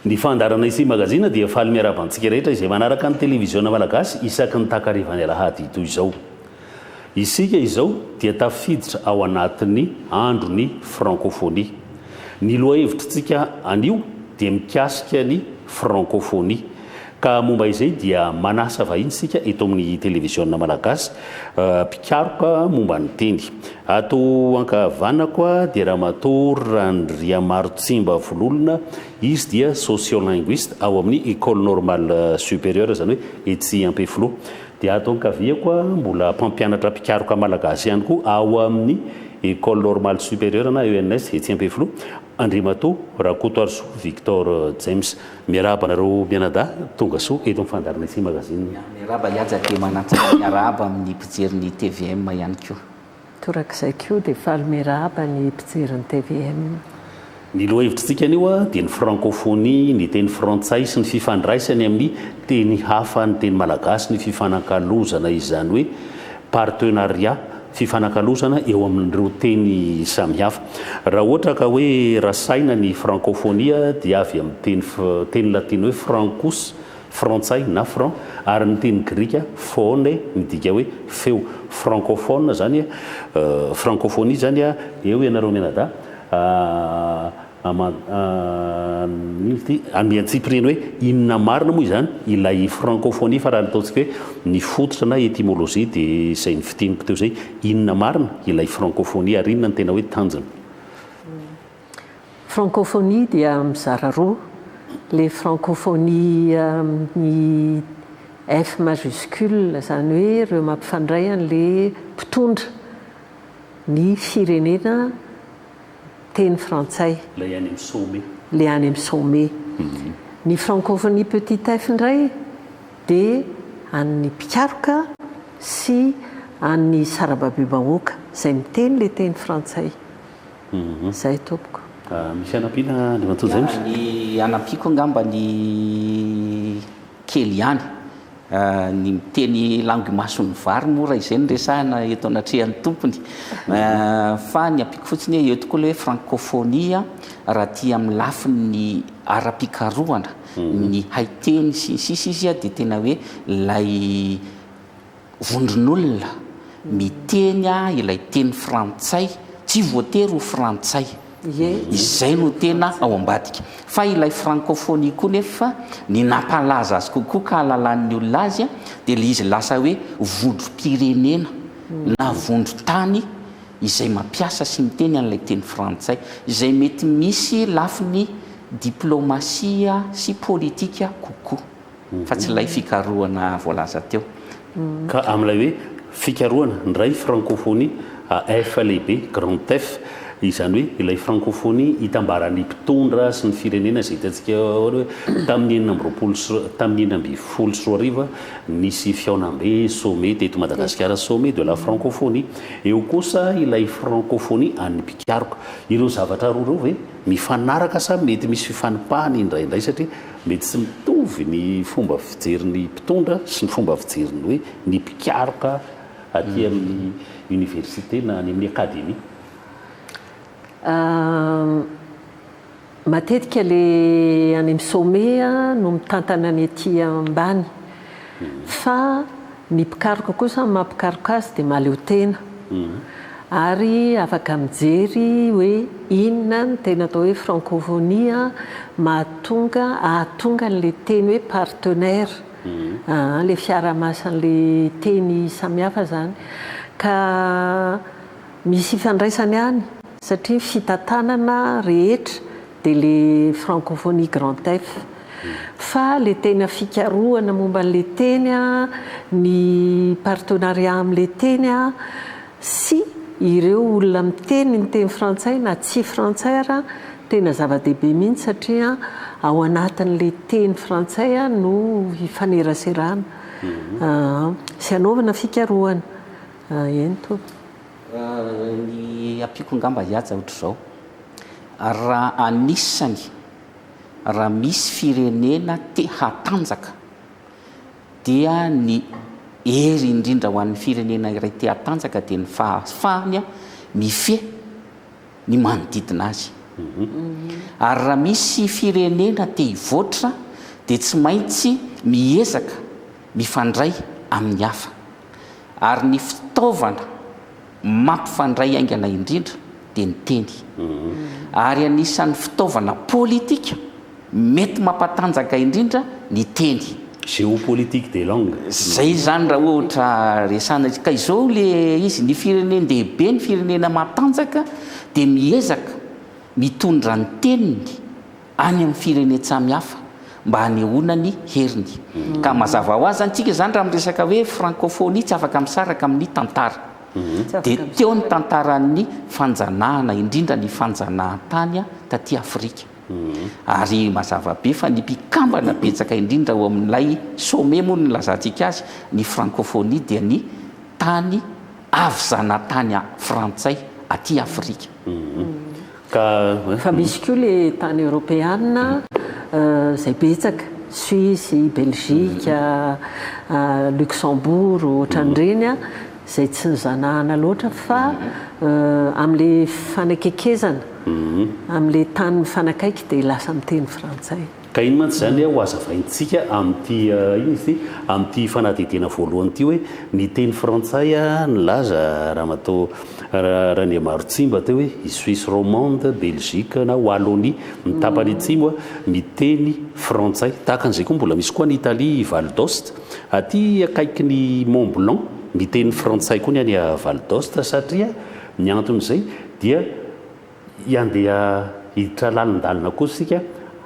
Ny fandarana isi magazina dia faly miarabantsika rehetra izay manaraka ny televiziona malagasy isaky ny takarivany alahady toy izao. Isika izao dia tafiditra ao anatin'ny androny francophonie. Ny lohahevitrintsika anio dia mikasika ny francophonie. Ka momba izay dia manasa vahiny sika eto amin'ny televiziona malagasy pikaroka momba ny teny. Ato ankavanana koa dia ramatoa Randriamaro Tsimba Vololona, izy dia sociolinguiste ao amin'ny école normale supérieure zany hoe Etsy Ampefilo. Dia ato ankavia koa mbola mpampianatra pikaroka malagasy ihany koa ao amin'ny école normale supérieure na ENS Etsy Ampefilo, Andriamatoa Rakotoarso Victor James. Miaraba nareo mianada tonga soa eto amin'ny fandarana isi magazine. Miaraba iaja dia manatsara miaraba amin'ny mpijery TVM ihany koa. Torak'izay koa dia faly miaraba ny mpijery TVM. Ny lohahevitrintsika anio dia ny francophonie, ny teny frantsay sy ny fifandraisany amin'ny teny hafa, ny teny malagasy, ny fifanankalozana izany hoe partenariat, fifanankalozana eo amin'ireo teny samihafa. Raha ohatra ka hoe rasaina ny francophonie dia avy amin'ny teny latiny hoe francus, frantsay na franc, ary ny teny grika phone midika hoe feo. Francophone zany francophonie zany eo ianareo mianada amiantsipireny hoe inona marina moa izany ilay francophonie, fa raha nataontsika hoe ny fototra na étymologie dia izay ny fiteniko teo zay, inona marina ilay francophonie ary inona ny tena hoe tanjona. Francophonie dia mizara roa, le francophonie ny F majuscule zany hoe ireo mampifandray an'le mpitondra ny firenena teny frantsay, le any amin'ny sommet. Le any amin'ny sommet. Ny francophonie petit f indray dia an'ny pikaroka sy an'ny sarababe-bahoaka izay miteny le teny frantsay. Zay tompoko. Misy anampiana ny matoa zay ny anampiko angamba ny kely ihany ny miteny langue mason'ny vary mora izay ny resahana eto anatrehan'ny tompony, fa ny ampiko fotsiny eo tokoa le hoe francophonie raha tia amin'ny lafiny ara-pikarohana ny haiteny sy sisa izy dia tena hoe lay vondron'olona miteny ilay teny frantsay tsy voatery ho frantsay. Izay no tena ao ambadika, fa ilay francophonie koa nefa ny nampalaza azy kokoa ka alalan'ny olona azy dia le izy lasa hoe vondrom-pirenena na vondron-tany izay mampiasa sy miteny an'ilay teny frantsay, izay mety misy lafiny diplomasia sy politika kokoa, fa tsy ilay fikarohana voalaza teo. Ka amin'ilay hoe fikarohana ndray francophonie F lehibe grand F, izany hoe ilay francophonie hitambarany mpitondra sy ny firenena izay hitantsika hoe tamin'ny enina amby folo sy roa ariva nisy fiaonam-be sommet teto Madagasikara, sommet de la francophonie. Eo kosa ilay francophonie an'ny pikaroka. Ireo zavatra roa ireo ve mifanaraka sa mety misy fifanipahany indraindray satria mety tsy mitovy ny fomba fijerin'ny mpitondra sy ny fomba fijerin'ny hoe ny pikaroka aty amin'ny université na any amin'ny akademia. Matetika le any amin'ny sommet no mitantana ny ety ambany, fa ny pikaroka kosa mampikaroka azy dia mahaleo tena, ary afaka mijery hoe inona ny tena atao hoe francophonie ahatonga le teny hoe partenaire, le fiaramasan'le teny samihafa zany, ka misy ifandraisany any satria fitantanana rehetra dia le francophonie grand F, fa le tena fikarohana momba an'le teny ny partenariat amin'le teny sy ireo olona miteny ny teny frantsay na tsy frantsay ary tena zava-dehibe mihitsy satria ao anatin'le teny frantsay no hifaneraserana sy anaovana fikarohana. Eny to. Ny ampiko angamba iaja ohatr'izao, raha anisany raha misy firenena te hatanjaka dia ny hery indrindra ho an'ny firenena iray te hatanjaka dia ny fahafahany mifehy ny manodidina azy. ary raha misy firenena te hivoatra dia tsy maintsy miezaka mifandray amin'ny hafa ary ny fitaovana mampifandray aingana indrindra dia ny teny ary anisan'ny fitaovana politika mety mampatanjaka indrindra ny teny géopolitique des langues. Zay zany raha ohatra resana ka izao le izy ny firenena dehibe ny firenena matanjaka dia miezaka mitondra ny teniny any amin'ny firenena samihafa mba hanehoana ny heriny ka mazava ho azy antsika zany raha miresaka hoe francophonie tsy afaka misaraka amin'ny tantara dia teo ny tantaran'ny fanjanahana indrindra ny fanjanahan-tany taty Afrika ary mazava be fa ny mpikambana betsaka indrindra ao amin'ilay sommet moa ny lazantsika azy ny francophonie dia ny tany avy zanatany frantsay aty Afrika fa misy koa le tany européenne zay betsaka Suisse, Belgique, Luxembourg ohatran'ireny zay tsy nizanahana loatra fa amin'le fanakekezana amin'le tany mifanakaiky dia lasa miteny frantsay ka iny mantsy zany ho azavaintsika amin'ity ino izy ty amin'ity fanadidina voalohany ity hoe ny teny frantsay nylaza raha matao raha ny marotsimba teo hoe i Suisse romande, Belgique na Wallonie mitapany atsimo miteny frantsay tahaka an'izay koa mbola misy koa ny Italie Val d'Ost aty akaiky ny Mont Blanc miteny frantsay koa ny any Val d'Ost satria ny anton'izay dia handeha hiditra lalindalina koa sika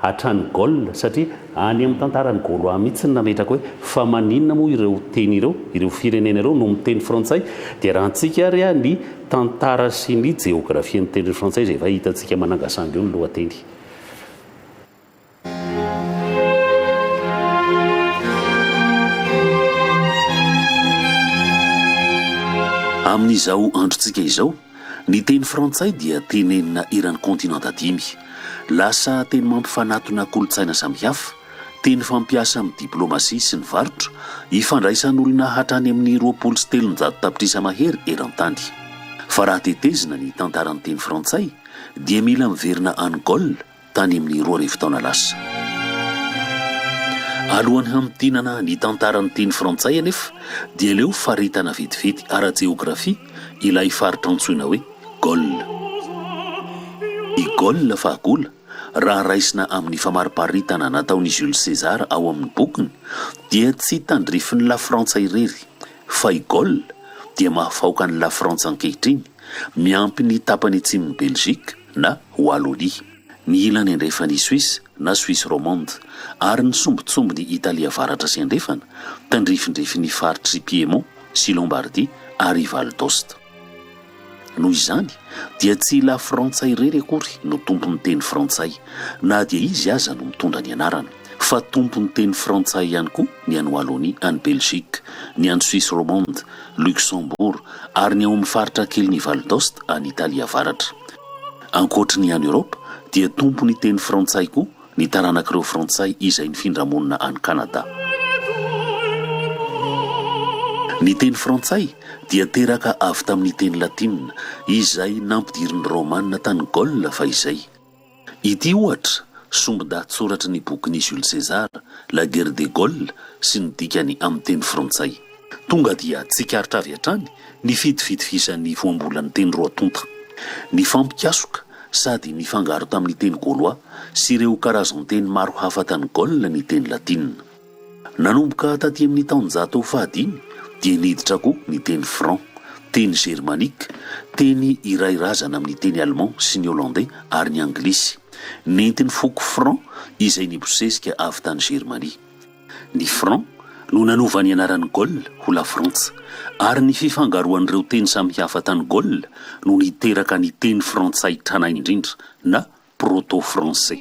hatrany Gaule satria any amin'ny tantarany gaulois mihitsy nametraka hoe fa maninona moa ireo teny ireo firenena ireo no miteny frantsay dia raha antsika ary ny tantara sy ny géographie ny teny frantsay izay efa hitantsika manangasangy eo ny lohateny. Amin'izao androntsika izao ny teny frantsay dia tenenina eran'ny kontinanta dimy lasa teny mampifanatona kolotsaina samihafa teny fampiasa amin'ny diplomasia sy ny varotra ifandraisan'olona hatrany amin'ny 23 tapitrisa mahery eran-tany fa raha tetezina ny tantaran'ny teny frantsay dia mila miverina any Gaule tany amin'ny 2 taona lasa. Alohan'ny hamintinana ny tantaran'ny teny frantsay anefa dia leo faritana vetivety ara-geografia ilay faritra antsoina hoe Gaule. I Gaule fahagola raha raisina amin'ny famariparitana nataon'i Jules César ao amin'ny bokiny dia tsy tandrifiny la Frantsa irery fa i Gaule dia mahafaoka ny la Frantsa ankehitriny miampy ny tapany atsimon'ny Belgique na Wallonie ny ilany andrefany Suisse na Suisse romande ary ny sombitsombiny Italia avaratra sy andrefana tandrifindrefiny faritry Piémont sy Lombardie ary Val d'Ost. Noho izany dia tsy la Frantsa irery akory no tompon'ny teny frantsay na dia izy aza no mitondra ny anarana fa tompon'ny teny frantsay ihany koa ny any Wallonie, any Belgique, ny any Suisse romande, Luxembourg ary ny ao amin'ny faritra kely ny Val d'Ost any Italia avaratra. Ankoatra ny any Europe dia tompony teny frantsay koa ny taranak'ireo frantsay izay nifindramonina any Canada. Ny teny frantsay dia teraka avy tamin'ny teny latinina izay nampidiriny romanina tany Gaule fa izay. Ity ohatra sombin-dahatsoratra ny bokin'i Jules César, La Guerre des Gaules sy ny dikany amin'ny teny frantsay. Tonga dia tsikaritra avy hatrany ny fitifitifisan'ny voambolan'ny teny roatonta. Ny fampikasoka sady ny fangaro tamin'ny teny gaulois sy ireo karazan-teny maro hafa tany Gaule ny teny latinina. Nanomboka taty amin'ny taonjato fahadimy dia niditra koa ny teny franc, teny germanique, teny irairazana amin'ny teny allemand sy ny hollandais ary ny anglisy. Nentin'ny foko franc izay nibosesika avy tany Germanie. Ny franc no nanova ny anaran'ny Gaule ho la France ary ny fifangaroan'ireo teny samihafa tany Gaule no niteraka ny teny frantsay tranainy indrindra na proto-français.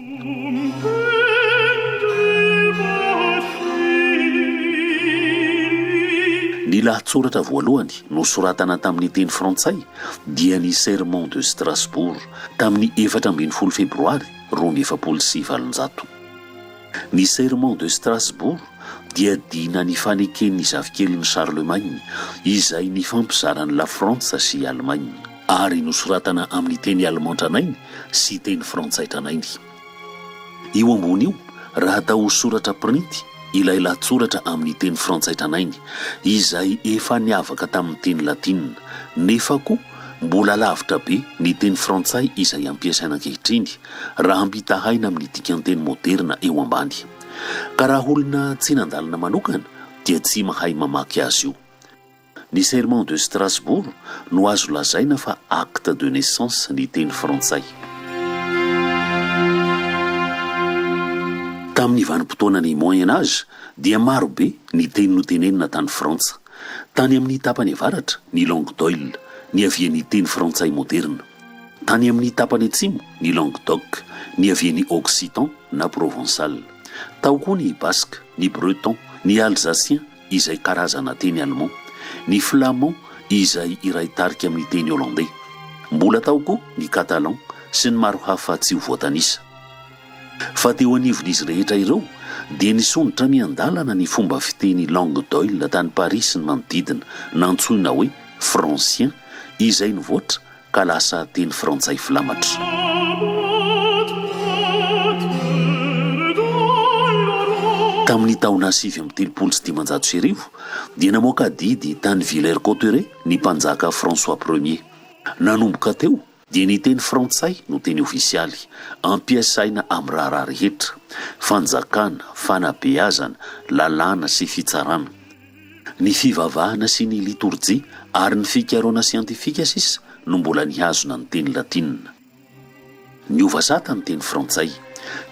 Ny lahatsoratra voalohany nosoratana tamin'ny teny frantsay dia ny Sermon de Strasbourg tamin'ny 14 febroary 1907. Ny Sermon de Strasbourg dia dina ny faneken'ny zavikeliny Charlemagne izay ny fampizarany la Frantsa sy Allemagne. ary nosoratana amin'ny teny allemand tranainy sy teny frantsay tranainy. Io ambony io raha atao soratra printy ilay latsoratra amin'ny teny frantsay tranainy izay efa niavaka tamin'ny teny latina, nefa koa mbola lavitra be ny teny frantsay izay ampiasaina ankehitriny raha ampitahaina amin'ny dikanteny moderna eo ambany. Ka raha olona tsy nandalina manokana dia tsy mahay mamaky azy io. Ny serment de Strasbourg no azo lazaina fa acte de naissance ny teny frantsay. Tamin'ny vanim-potoanany moyen âge dia maro be ny teny notenenina tany Frantsa. Tany amin'ny tapany avaratra ny langue d'oil, ny avian'ny teny frantsay moderna. Tany amin'ny tapany atsimo ny languedoc, ny avian'ny occitan na provençal. Tao koa ny basque, ny breton, ny alsacien izay karazana teny allemand, ny flamand izay iray tarika amin'ny teny hollandais. Mbola tao koa ny catalan sy ny maro hafa tsy ho voatanisa. Fa teo anivon'izy rehetra ireo dia nisondrotra miandalana ny fomba fiteny langue d'oil tany Paris sy ny manodidina, nantsoina hoe francien, izay nivoatra ka lasa teny frantsay filamatra. Tamin'ny taona 730 dia namoaka didy tany Villers-Cotterêts ny mpanjaka François Ier. Nanomboka teo dia ny teny frantsay no teny ofisialy, ampiasaina amin'ny raharaha rehetra, fanjakana, fanabeazana, lalàna sy fitsarana. Ny fivavahana sy ny liturjia ary ny fikaroana siantifika sisa no mbola nihazona ny teny latina. Niova sata ny teny frantsay,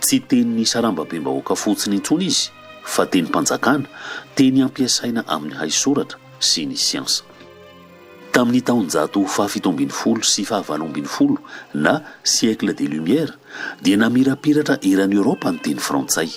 tsy teny ny sarambabem-bahoaka fotsiny intsony izy, fa teny mpanjakana, teny ampiasaina amin'ny haisoratra sy ny siansa. Tamin'ny taonjato faha-17 sy faha-18 na siècle des Lumières dia namirapiratra eran'ny Europa ny teny frantsay,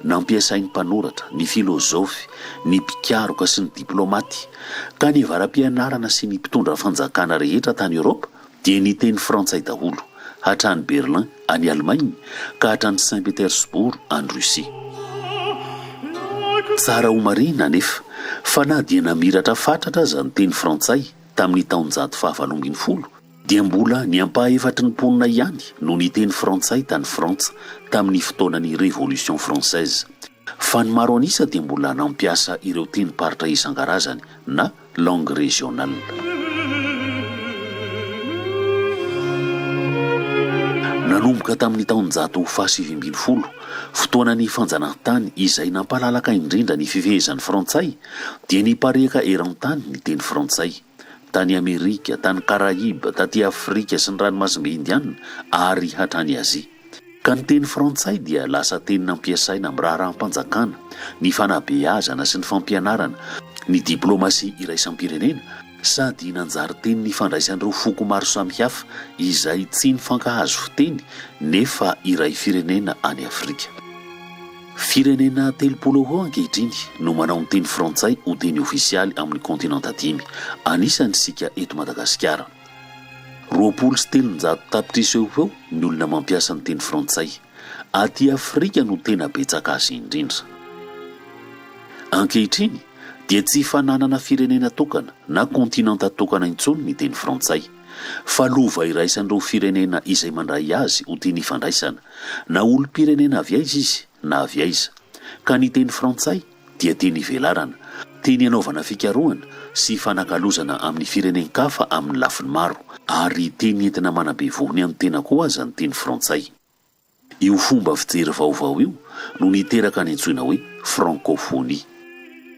nampiasain'ny mpanoratra, ny filozofy, ny mpikaroka sy ny diplomaty. Ka ny avaram-pianarana sy ny mpitondra fanjakana rehetra tany Europa dia ny teny frantsay daholo, hatrany Berlin any Allemagne ka hatrany Saint-Pétersbourg any Russie. Tsara ho marina nefa fa na dia namiratra fatratra aza ny teny frantsay tamin'ny taonjato faha-18 dia mbola ny ampaha-efatry ny mponina ihany no ny teny frantsay tany Frantsa tamin'ny fotoanan'ny révolution française. Fa ny maro anisa dia mbola nampiasa ireo teny paritra isan-karazany na langue régionale. Nanomboka tamin'ny taonjato faha-17 fotoanan'ny fanjanahantany izay nampalalaka indrindra ny fifehezan'ny frantsay dia nipareka eran-tany ny teny frantsay tany Amerika, tany Karaïba, taty Afrika sy ny ranomasimbe Indiana ary hatrany Azia. Ka ny teny frantsay dia lasa teny nampiasaina amin'ny raharaham-panjakana, ny fanabeazana sy ny fampianarana, ny diplomasia iraisam-pirenena sady nanjary teny ny fandraisan'ireo foko maro samihafa izay tsy nifankahazo fiteny nefa iray firenena any Afrika. Firenena 30 ankehitriny no manao ny teny frantsay ho teny ofisialy amin'ny kontinanta dimy, anisan'isika eto Madagasikara. 23 tapitrisa eo ny olona mampiasa ny teny frantsay. Aty Afrika no tena betsaka azy indrindra. Ankehitriny dia tsy fananana firenena tokana na kontinanta tokana intsony ny teny frantsay, fa lova iraisan'ireo firenena izay mandray azy ho teny ifandraisana, na olom-pirenena avy aiza izy na avy aiza. Ka ny teny frantsay dia teny ivelarana, teny anaovana fikarohana sy fanakalozana amin'ny firenen-kafa amin'ny lafiny maro, ary teny entina manabe vohony amin'ny tena koa aza ny teny frantsay. Io fomba fijery vaovao io no niteraka ny antsoina hoe francophonie.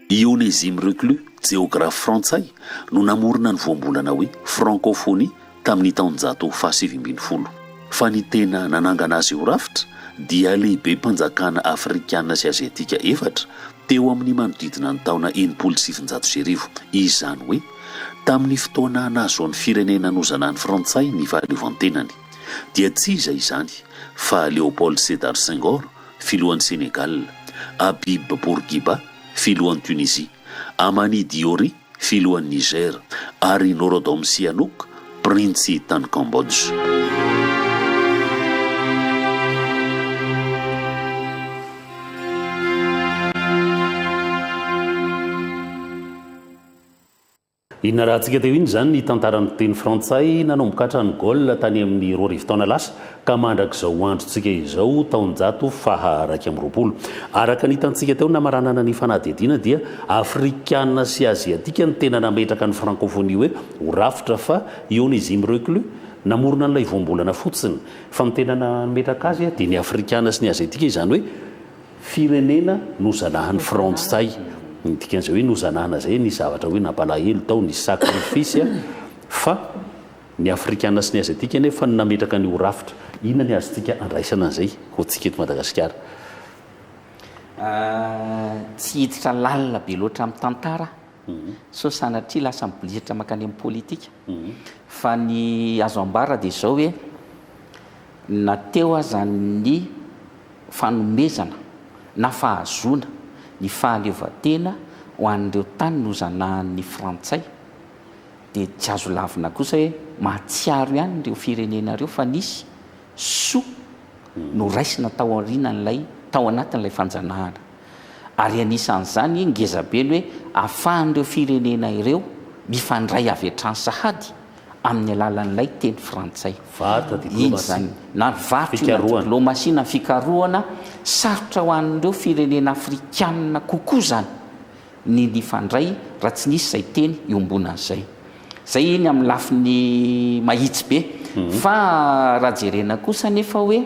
Onésime Reclus, géographe frantsay, no namorona ny voambolana hoe francophonie tamin'ny taonjato faha-17. Fa ny tena nanangana azy ho rafitra dia lehibe mpanjakana afrikana sy aziatika efatra teo amin'ny manodidina ny taona 1700. Izany hoe tamin'ny fotoana nahazoan'ny firenena nozanan'ny frantsay ny fahaleovantenany dia tsy iza izany fa Léopold Sédar Senghor, filohan'ny Sénégal, Habib Bourguiba, filohan'ny Tunisie, Amani Diori, filohan'ny Niger, ary Norodom Sihanouk, prinsy tany Cambodge. inona rahantsika teo iny zany ny tantarany teny frantsay nanomboka ny gol tany amin'ny 2000 lasa ka mandrak'izao androntsika izao taonjato faharaiky am'roapolo araka ny tantsika teo namaranana ny fanadihadiana dia afrikana sy aziatika ny tena nametraka ny francophonie hoe horafitra fa ionisime reclus namorona n'ilay voambolana fotsiny fa ny tena nametraka azy dia ny afrikana sy ny aziatika izany hoe firenena nozanahan'ny frantsay dikan'izay hoe nozanahana zay ny zavatra hoe nampalahelo tao ny sacrifice fa ny afrikana sy ny aziatika nefa nametraka ny horafitra inona ny azotsika andraisana an'izay ho tsika eto Madagasikara tsy hiditra lalina be loatra amin'ny tantara so sanatria lasa mibolitra makany amin'ny politika fa ny azo ambara dia izao hoe nateo azany ny fanomezana na fahazona ny fahaleovantena ho an'ireo tany nozanahan'ny frantsay dia tsy azo lavina kosa hoe mahatsiaro ihany ireo firenenareo fa nisy soa no raisina tao aorianan'ilay tao anatin'ilay fanjanahana ary anisan'izany ngezabeny hoe ahafahan'ireo firenena ireo mifandray avy hatrany sahady amin'ny alalan'ilay teny frantsay iny zany na varotra diplomasia na fikarohana sarotra ho an'ireo firenena afrikanina kokoa zany ny nifandray raha tsy nisy izay teny iombonan'izay zay iny amin'ny lafiny mahitsy be fa raha jerena kosa nefa hoe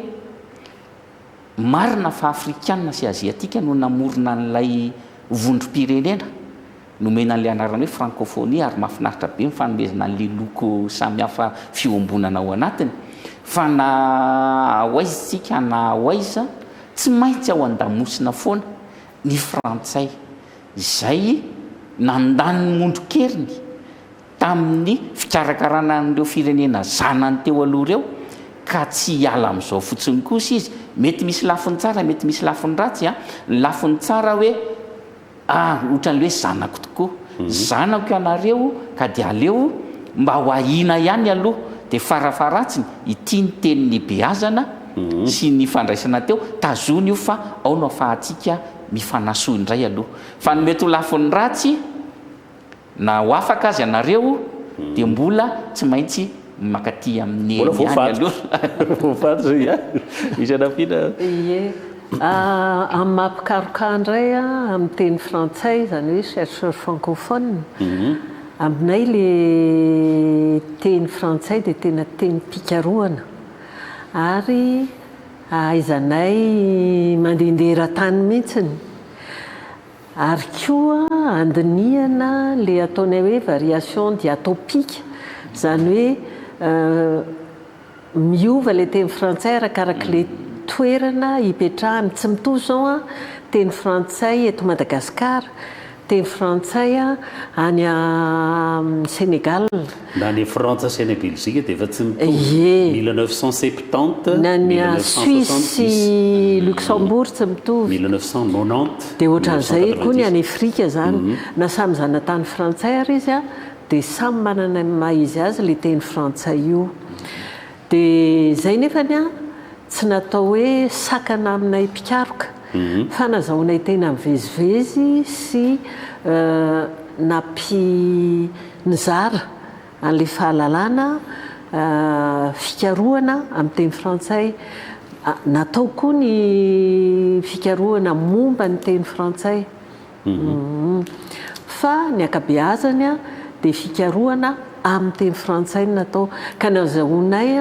marina fa afrikanina sy aziatika no namorona n'ilay vondrom-pirenena nomena n'ilay anarana hoe francophonie ary mahafinaritra be mifanomezana n'le loko samihafa fiombonana ao anatiny fa na ahoaizitsika na ahoaiza tsy maintsy ao an-damosina foana ny frantsay izay nandany mondro-keriny tamin'ny fikarakarana n'ireo firenena zanany teo aloha ireo ka tsy hiala amin'izao fotsiny kosa izy mety misy lafiny tsara mety misy lafiny ratsy ny lafiny tsara hoe ohatran'le hoe zanako tokoa zanako ianareo ka dia aleo mba ho ahina ihany aloha dia farafaratsiny ity ny tenin'ny beazana sy ny fandraisana teo tazony io fa ao no afahantsika mifanasoa indray aloha fa ny mety ho lafiny ratsy na ho afaka azy ianareo dia mbola tsy maintsy makaty amin'ny eny aloha isanafina ie amin'ny mampikaroka indray amin'ny teny frantsay zany hoe chercheur francophone aminay le teny frantsay dia tena teny mpikarohana ary aizanay mandehandeha-tany mihitsiny ary koa andinihana le ataonay hoe variation diatopika zany hoe miova le teny frantsay arakaraka le toerana hipetrahany tsy mitovy zao teny frantsay eto Madagasikara teny frantsay any Sénégal na ny Frantsa sy any Belzika dia efa tsy mitovy 1970 na ny Suisse Luxembourg tsy mitovy 1990 dia ohatran'izay koa ny any Afrika zany na samy zanatany frantsay ary izy dia samy manana maha izy azy le teny frantsay io dia zay nefany tsy natao hoe sakana aminay mpikaroka fa nazahoanay tena mivezivezy sy nizara an'le fahalalana fikarohana amin'ny teny frantsay natao koa ny fikarohana momba ny teny frantsay fa ny akabeazany dia fikarohana amin'ny teny frantsay natao ka nazahoanay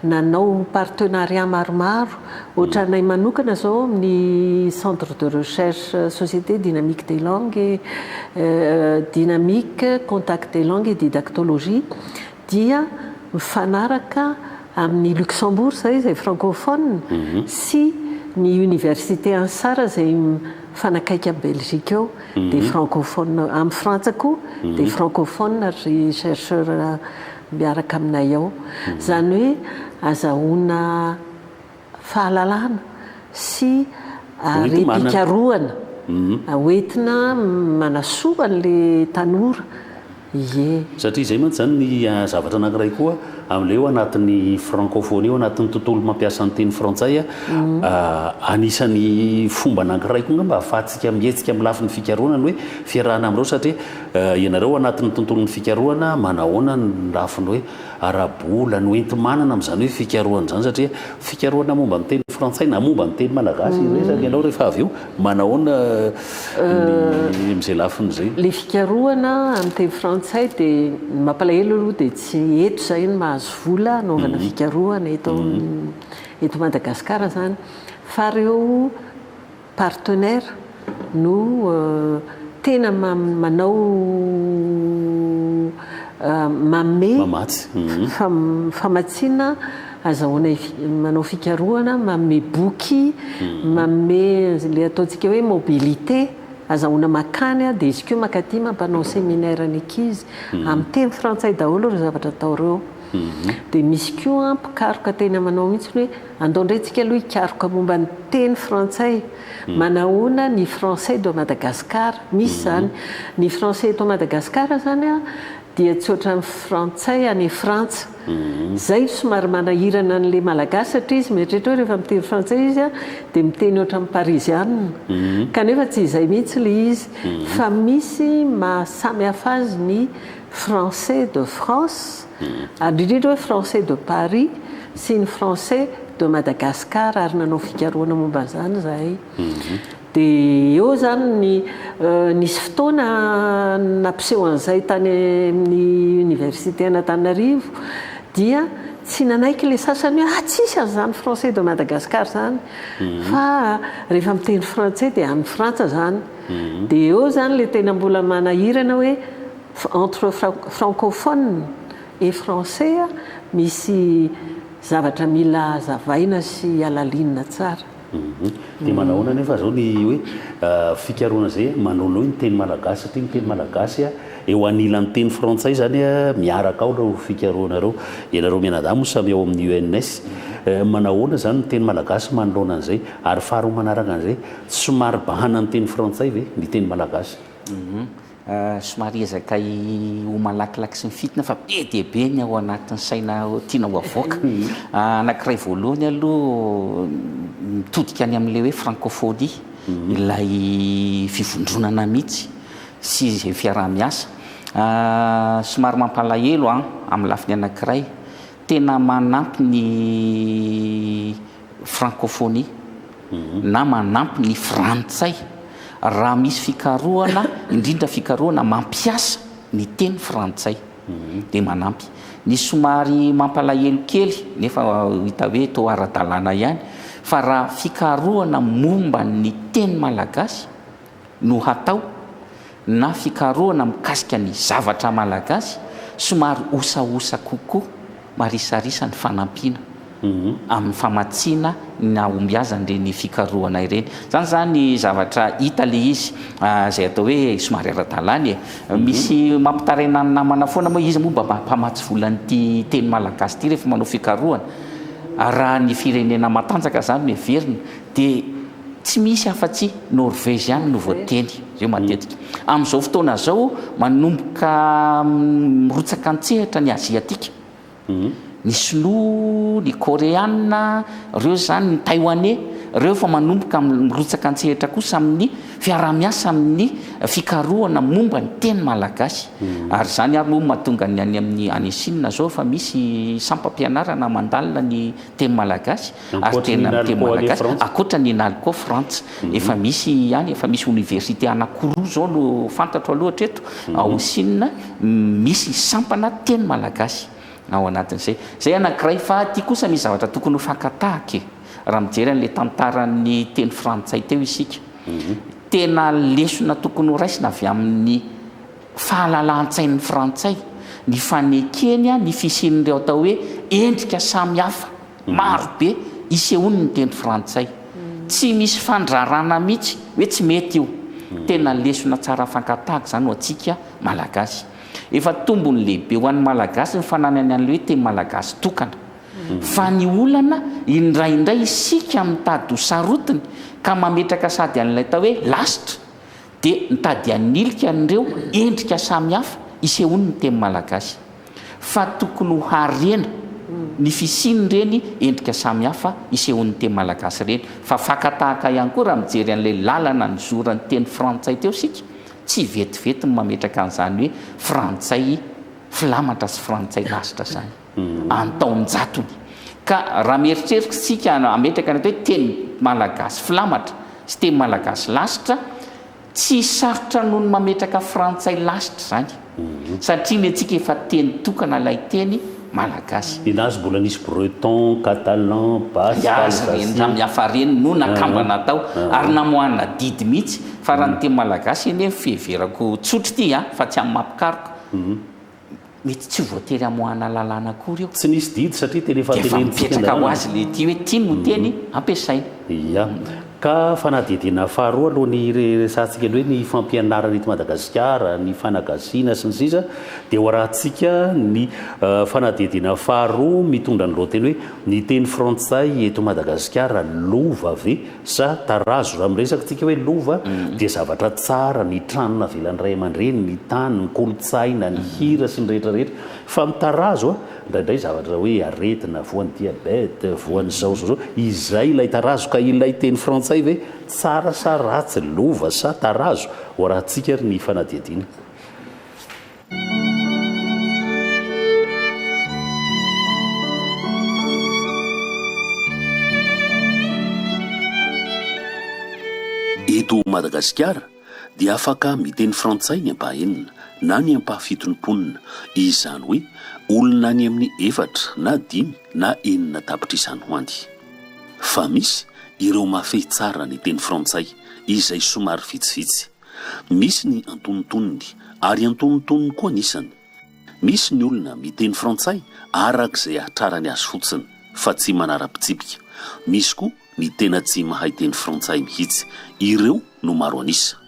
nanao partenariat maromaro ohatranay manokana zao amin'ny centre de recherche société dynamique des langues et dynamique contact des langues et didactologie dia mifanaraka amin'ny Luxembourg zay francophone sy ny université Ansara zay fanakaiky amin'ny Belgique eo dia francophone amin'ny Frantsa koa dia francophone ry chercheur miaraka aminay ao zany hoe azahoana fahalalana sy repikarohana hoentina manasoa an'le tanora ye satria izay mantsy zany ny zavatra anankiray koa amin'ilay eo anatin'ny francophonie eo anatin'ny tontolo mampiasa ny teny frantsay anisan'ny fomba anankiray koa mba ahafahantsika mihetsika amin'ny lafin'ny fikarohana ny hoe fiarahana amin'ireo satria ianareo anatin'ny tontolon'ny fikarohana manahoana ny lafiny hoe arabola ny oentimanana amin'izany hoe fikarohana zany satria fikarohana momba ny teny frantsay na momba ny teny malagasy resaka ianao rehefa avy eo manahoana amin'izay lafiny zay le fikarohana amin'ny teny frantsay dia mampalahelo aloha dia tsy eto zay ny mahazo vola anaovana fikarohana eto Madagasikara zany fa reo partenaire no tena manao mamatsy famatsiana azahoana manao fikarohana manome boky manome le ataontsika hoe mobilité azahoana makany dia izy koa makaty mampanao séminaire ny ankizy amin'ny teny frantsay daholo ry zavatra ataoreo dia misy koa mpikaroka tena manao mihitsy hoe andaondrentsika aloha hikaroka momba ny teny frantsay manahoana ny français de Madagascar misy zany ny français eto Madagasikara zany dia tsy ohatran'ny frantsay any frantsa zay somary manahirana n'le malagasy satria izy mieritreritra hoe rehefa miteny frantsay izy dia miteny ohatran'ny parisianina kanefa tsy izay mihitsy le izy fa misy mahasamy hafa azy ny français de France indrindrindra hoe français de Paris sy ny français de Madagascar ary nanao fikarohana momba zany zahay dia eo zany nisy fotoana nampiseho an'izay tany amin'ny université Antananarivo dia tsy nanaiky le sasany hoe tsisy an'izany français de Madagascar zany fa rehefa miteny frantsay dia amin'ny frantsa zany dia eo zany le tena mbola manahirana hoe entre francophone et français misy zavatra mila azavaina sy alalinina tsara dia manahoana nefa zao ny hoe fikarohana zay manolo ny teny malagasy satria ny teny malagasy eo anilan'ny teny frantsay zany miaraka ao reo fikarohana reo ianareo mianadahy moa samy ao amin'ny UNS manahoana zany ny teny malagasy manoloana an'izay ary faharoa manaraka an'izay somary bahana ny teny frantsay ve ny teny malagasy somary ezaka ho malakilaky sy mifitina fa be dia be ny ao anatin'ny saina tiana ho avoaka anankiray voalohany aloha mitodika any amin'ilay hoe francophonie ilay fivondronana mihitsy sy izay fiarah-miasa somary mampalahelo amin'ny lafiny anankiray tena manampy ny francophonie na manampy ny frantsay raha misy fikarohana indrindra fikarohana mampiasa ny teny frantsay dia manampy ny somary mampalahelo kely nefa hita hoe to ara-dalàna ihany fa raha fikarohana momba ny teny malagasy no hatao na fikarohana mikasika ny zavatra malagasy somary osaosa kokoa marisarisa ny fanampiana amin'ny famatsiana na ombiazan'ireny fikarohana ireny zany zany zavatra hita le izy zay atao hoe somary ara-dalàna misy mampitaraina ny namana foana moa izy momba mpamatsy volan'ity teny malagasy ity rehefa manao fikarohana raha ny firenena matanjaka zany meverina dia tsy misy afa-tsy norvégiany no voateny zay matetika amin'izao fotoana zao manomboka mirotsaka antsehatra ny aziatika ny sinoa ny coréana reo zany ny taïwanais reo fa manomboka mirotsaka antsehatra kosa amin'ny fiarah-miasa amin'ny fikarohana momba ny teny malagasy ary zany ary moa mahatonga ny any amin'ny any Chine zao fa misy sampam-pianarana mandalina ny teny malagasy ary tena amin'ny teny malagasy akoatra ny nalco frantsa efa misy ihany efa misy université anankiroa zao no fantatro aloha hatreto ao Chine misy sampana teny malagasy ao anatin'izay zay anankiray fa ty kosa misy zavatra tokony ho fankatahaka raha mijery an'le tantaran'ny teny frantsay teo isika tena lesona tokony ho raisina avy amin'ny fahalalan-tsain'ny frantsay ny fanekeny ny fisian'ireo atao hoe endrika samihafa maro be isehony ny teny frantsay tsy misy fandrarana mihitsy hoe tsy mety io tena lesona tsara fankatahaka zany ho atsika malagasy efa tombony lehibe ho an'ny malagasy ny fananany an'le hoe teny malagasy tokana fa ny olana indraindray isika mitady ho sarotiny ka mametraka sady an'ilay tao hoe lasitra dia mitady anilika an'ireo endrika samihafa isehoany ny teny malagasy fa tokony ho harena ny fisiny reny endrika samihafa isehoan'ny teny malagasy reny fa fakatahaka ihany koa raha mijery an'ilay lalana ny zoran'ny teny frantsay teo sika tsy vetivety ny mametraka an'izany hoe frantsay filamatra sy frantsay lasitra zany antaonjatony ka raha mieritrerika sika ametraka anaty hoe teny malagasy filamatra sy teny malagasy lasitra tsy sarotra noho ny mametraka frantsay lasitra zany satria ny antsika efa teny tokana ilay teny malagasy inazy mbola nisy breton catalan basque mihafa reny no nakambana tao ary namohanina didy mihitsy fa raha ny teny malagasy eny fiheverako tsotry ity fa tsy amin'ny mampikaroka mety tsy voatery amohana lalàna akory eo tsy nisy didy satria teny efa mipetraka ho azy le ty hoe tiny no teny ampiasaina ia ka fanadidina faharoa aloha ny resantsika hoe ny fampianarana eto Madagasikara ny fanagasiana sy ny sisa dia ho arahantsika ny fanadidina faharoa mitondra ny lohateny hoe ny teny frantsay eto Madagasikara lova ve sa tarazo raha miresaka tsika hoe lova dia zavatra tsara ny tranona velan'ny ray aman-dreny ny tany ny kolotsaina ny hira sy ny rehetrarehetra fa mitarazo indraindray zavatra hoe aretina voan'ny diabete voan'ny zao izay ilay tarazo ka ilay teny frantsay ve tsara sa ratsy lova sa tarazo ho rahantsika ry ny fanadihadiana eto Madagasikara dia afaka miteny frantsay ny ampahenina na ny ampahafitonimponina izany hoe olona ny amin'ny 4 na 5 na 9 tapitra izany ho andy fa misy ireo mafehy tsara ny teny frantsay izay somary vitsivitsy misy ny antonontonony ary antonontonony koa nisany misy ny olona miteny frantsay arak'izay ahatrarany azy fotsiny fa tsy manara-pitsipika misy koa ny tena tsy mahay teny frantsay mihitsy ireo no maro anisa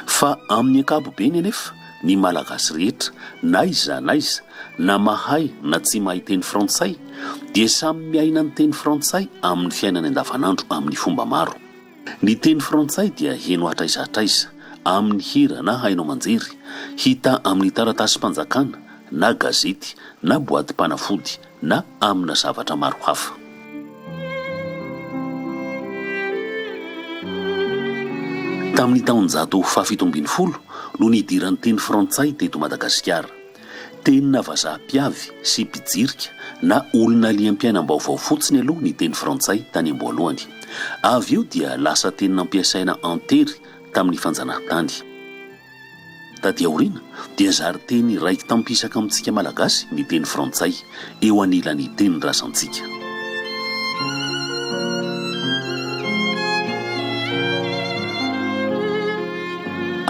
fa amin'ny ankapobeny anefa ny malagasy rehetra na iza na mahay na tsy mahay teny frantsay dia samy miaina ny teny frantsay amin'ny fiainany andavanandro amin'ny fomba maro ny teny frantsay dia heno atraiza amin'ny hira na hainao manjery hita amin'ny taratasy-panjakana na gazety na boaty mpanafody na amina zavatra maro hafa tamin'ny taonjato 1770 no nidiran'ny teny frantsay teto Madagasikara tenina vazaha-piavy sy mpijirika na olona liam-piainam-baovao fotsiny aloha ny teny frantsay tany am-boalohany avy eo dia lasa teny nampiasaina antery tamin'ny fanjanahantany taty aoriana dia zary teny raiky tampisaka amintsika malagasy ny teny frantsay eo anilan'ny teny rasantsika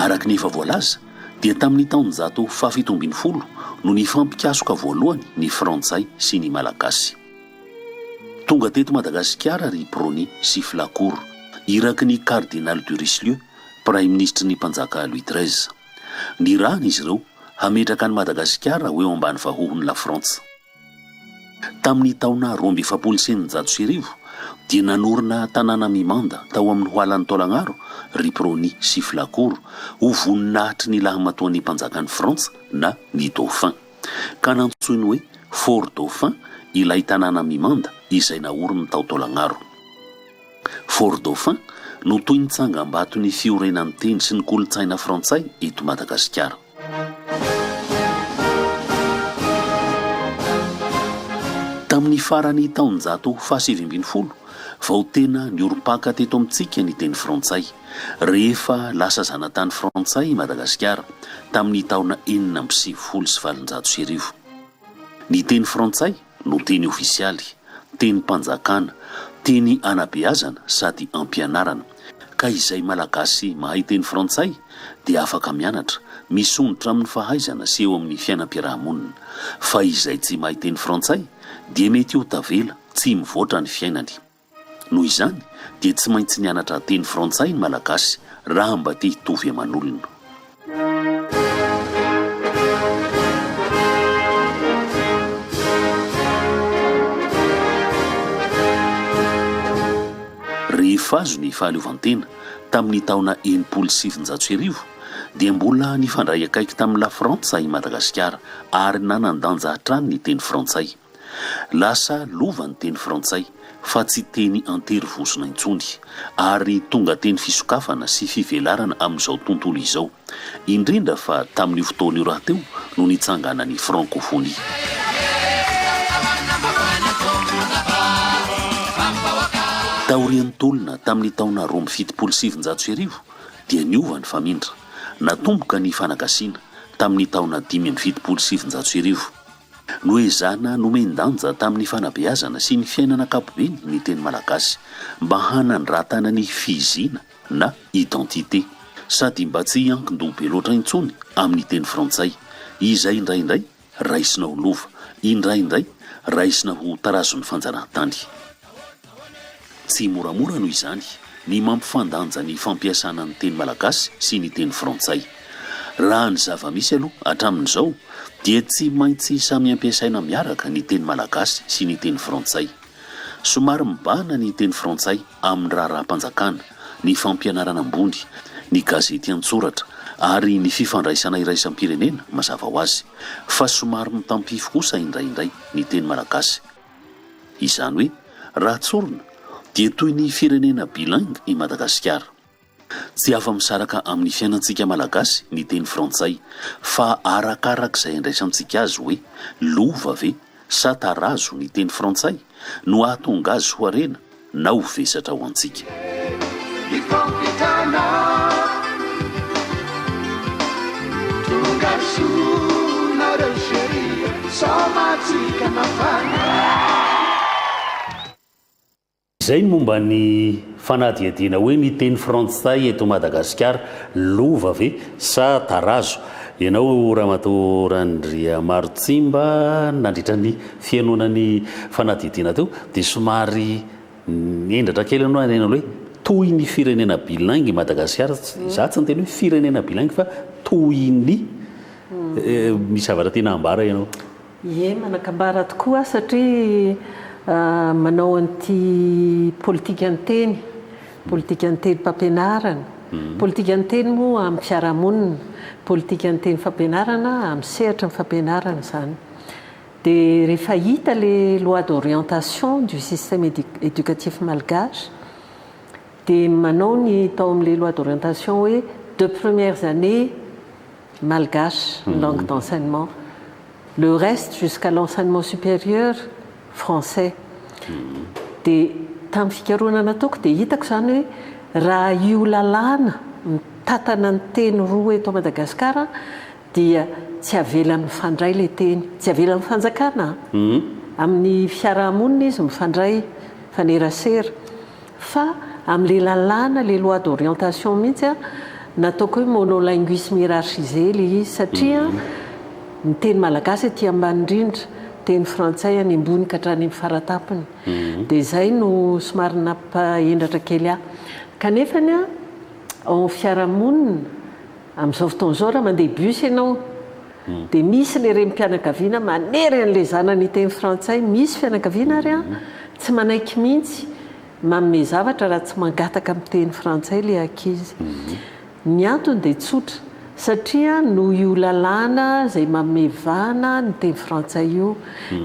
araka ny efa voalaza dia tamin'ny taonjato 1770 no nifampikasoka voalohany ny frantsay sy ny malagasy tonga teto Madagasikara ry Brony sy Flacourt iraky ny cardinal de Richelieu prime ministre ny mpanjaka Louis XIII ny rahana izy ireo hametraka ny Madagasikara ho eo ambany vahohon'ny la France tamin'ny taona 1960 dia nanorina tanàna Mimanda tao amin'ny hoalan'ny Taolagnaro ry Brony sy Flacourt ho voninahitry ny lahamatoan'ny mpanjakan'ny Frantsa na ny Dauphin ka nantsoiny hoe Fort Dauphin ilay tanàna Mimanda izay naoriny tao Taolagnaro Fort Dauphin no toy ny tsangam-bato ny fiorenan'ny teny sy ny kolotsaina frantsay eto Madagasikara tamin'ny farany taonjato 1770 vao tena niorom-paka teto amintsika ny teny frantsay rehefa lasa zanatany frantsay Madagasikara tamin'ny taona 1970 ny teny frantsay no teny ofisialy teny mpanjakana teny anabeazana sady ampianarana ka izay malagasy mahay teny frantsay dia afaka mianatra misondratra amin'ny fahaizana sy eo amin'ny fiainam-piarahamonina fa izay tsy mahay teny frantsay dia mety ho tavela tsy mivoatra ny fiainany noho izany dia tsy maintsy nianatra teny frantsay ny malagasy raha mba te hitovy aman'olona rehefa azo ny fahaleovantena tamin'ny taona 1970 dia mbola nifandray akaiky tamin'ny lafrantsay madagasikara ary nanandanja hatrany ny teny frantsay. Lasa lova ny teny frantsay fa tsy teny anterivosona intsony ary tonga teny fisokafana sy fivelarana amin'izao tontolo izao, indrindra fa tamin'ny fotoana io raha teo no nitsangana ny francophonie. Taorian'ny tolona tamin'ny taona 2007 dia niova ny famindra, natomboka ny fanagasiana tamin'ny taona 2007. Noezana nomendanja tamin'ny fanabeazana sy ny fiainana ankapobeny ny teny malagasy mba hanandratana ny fizina na identité, sady mba tsy hiankin-doha be loatra intsony amin'ny teny frantsay, izay indraindray raisina ho lova, indraindray raisina ho tarazon'ny fanjanahantany. Tsy moramora noho izany ny mampifandanja ny fampiasana ny teny malagasy sy ny teny frantsay. Raha ny zava-misy aloha hatramin'izao dia tsy maintsy samy ampiasaina miaraka ny teny malagasy sy ny teny frantsay. Somary mibahana ny teny frantsay amin'ny raharaham-panjakana, ny fampianarana ambony, ny gazety an-tsoratra ary ny fifandraisana iraisam-pirenena mazava ho azy, fa somary mitampifo kosa indraindray ny teny malagasy. Izany hoe raha tsorina dia toy ny firenena bilingue i Madagasikara. Tsy afa-misaraka amin'ny fiainantsika malagasy ny teny frantsay, fa arakarak'izay andraisantsika azy hoe lova ve sa tarazo ny teny frantsay no ahatonga azy ho arena na ho vesatra ho antsika. Izay ny momba ny fanadihadiana hoe ny teny frantsay eto Madagasikara lova ve sa tarazo. Ianao Ramatoa Randria Marotsimba, nandritra ny fianonany fanadihadiana teo dia somary endratra kely anao anenao hoe toy ny firenena bilingue Madagasikara. Za tsy niteny hoe firenena bilingue fa toy ny misy zavatra tena ambara ianao. Ie, manakambara tokoa satria manao an'ity politika an-teny, politika an-teny fampianarana, politika an-teny moa amin'ny fiarahamonina, politika an-teny fampianarana amin'ny sehatra ny fampianarana zany. Dia rehefa hita les lois d'orientation du système éducatif malgache, dia manao ny tao amin'ilay lois d'orientation hoe 2 premières années malgache, langue d'enseignement, le reste jusqu'à l'enseignement supérieur français. Dia tamin'ny fikaroana nataoko dia hitako zany hoe raha io lalàna mitatana ny teny roa eto Madagasikara dia tsy avela mifandray ilay teny, tsy avela mifanjakana. Amin'ny fiarahamonina izy mifandray fanerasera, fa amin'ilay lalàna les lois d'orientation mihitsy nataoko hoe monolinguisme hiérarchisé ilay izy, satria ny teny malagasy aty ambany indrindra, teny frantsay any ambony ka hatrany amin'ny faratapony. Dia izay no somary nampahendratra kely ahy. Kanefany ao fiarahamonina amin'izao fotoan'izao raha mandeha bus ianao dia misy ilay renim-pianakaviana manery an'ilay zanany teny frantsay, misy fianakaviana ary tsy manaiky mihitsy manome zavatra raha tsy mangataka amin'ny teny frantsay ilay ankizy. Ny antony dia tsotra, satria no io lalàna izay mamevana ny teny frantsay io.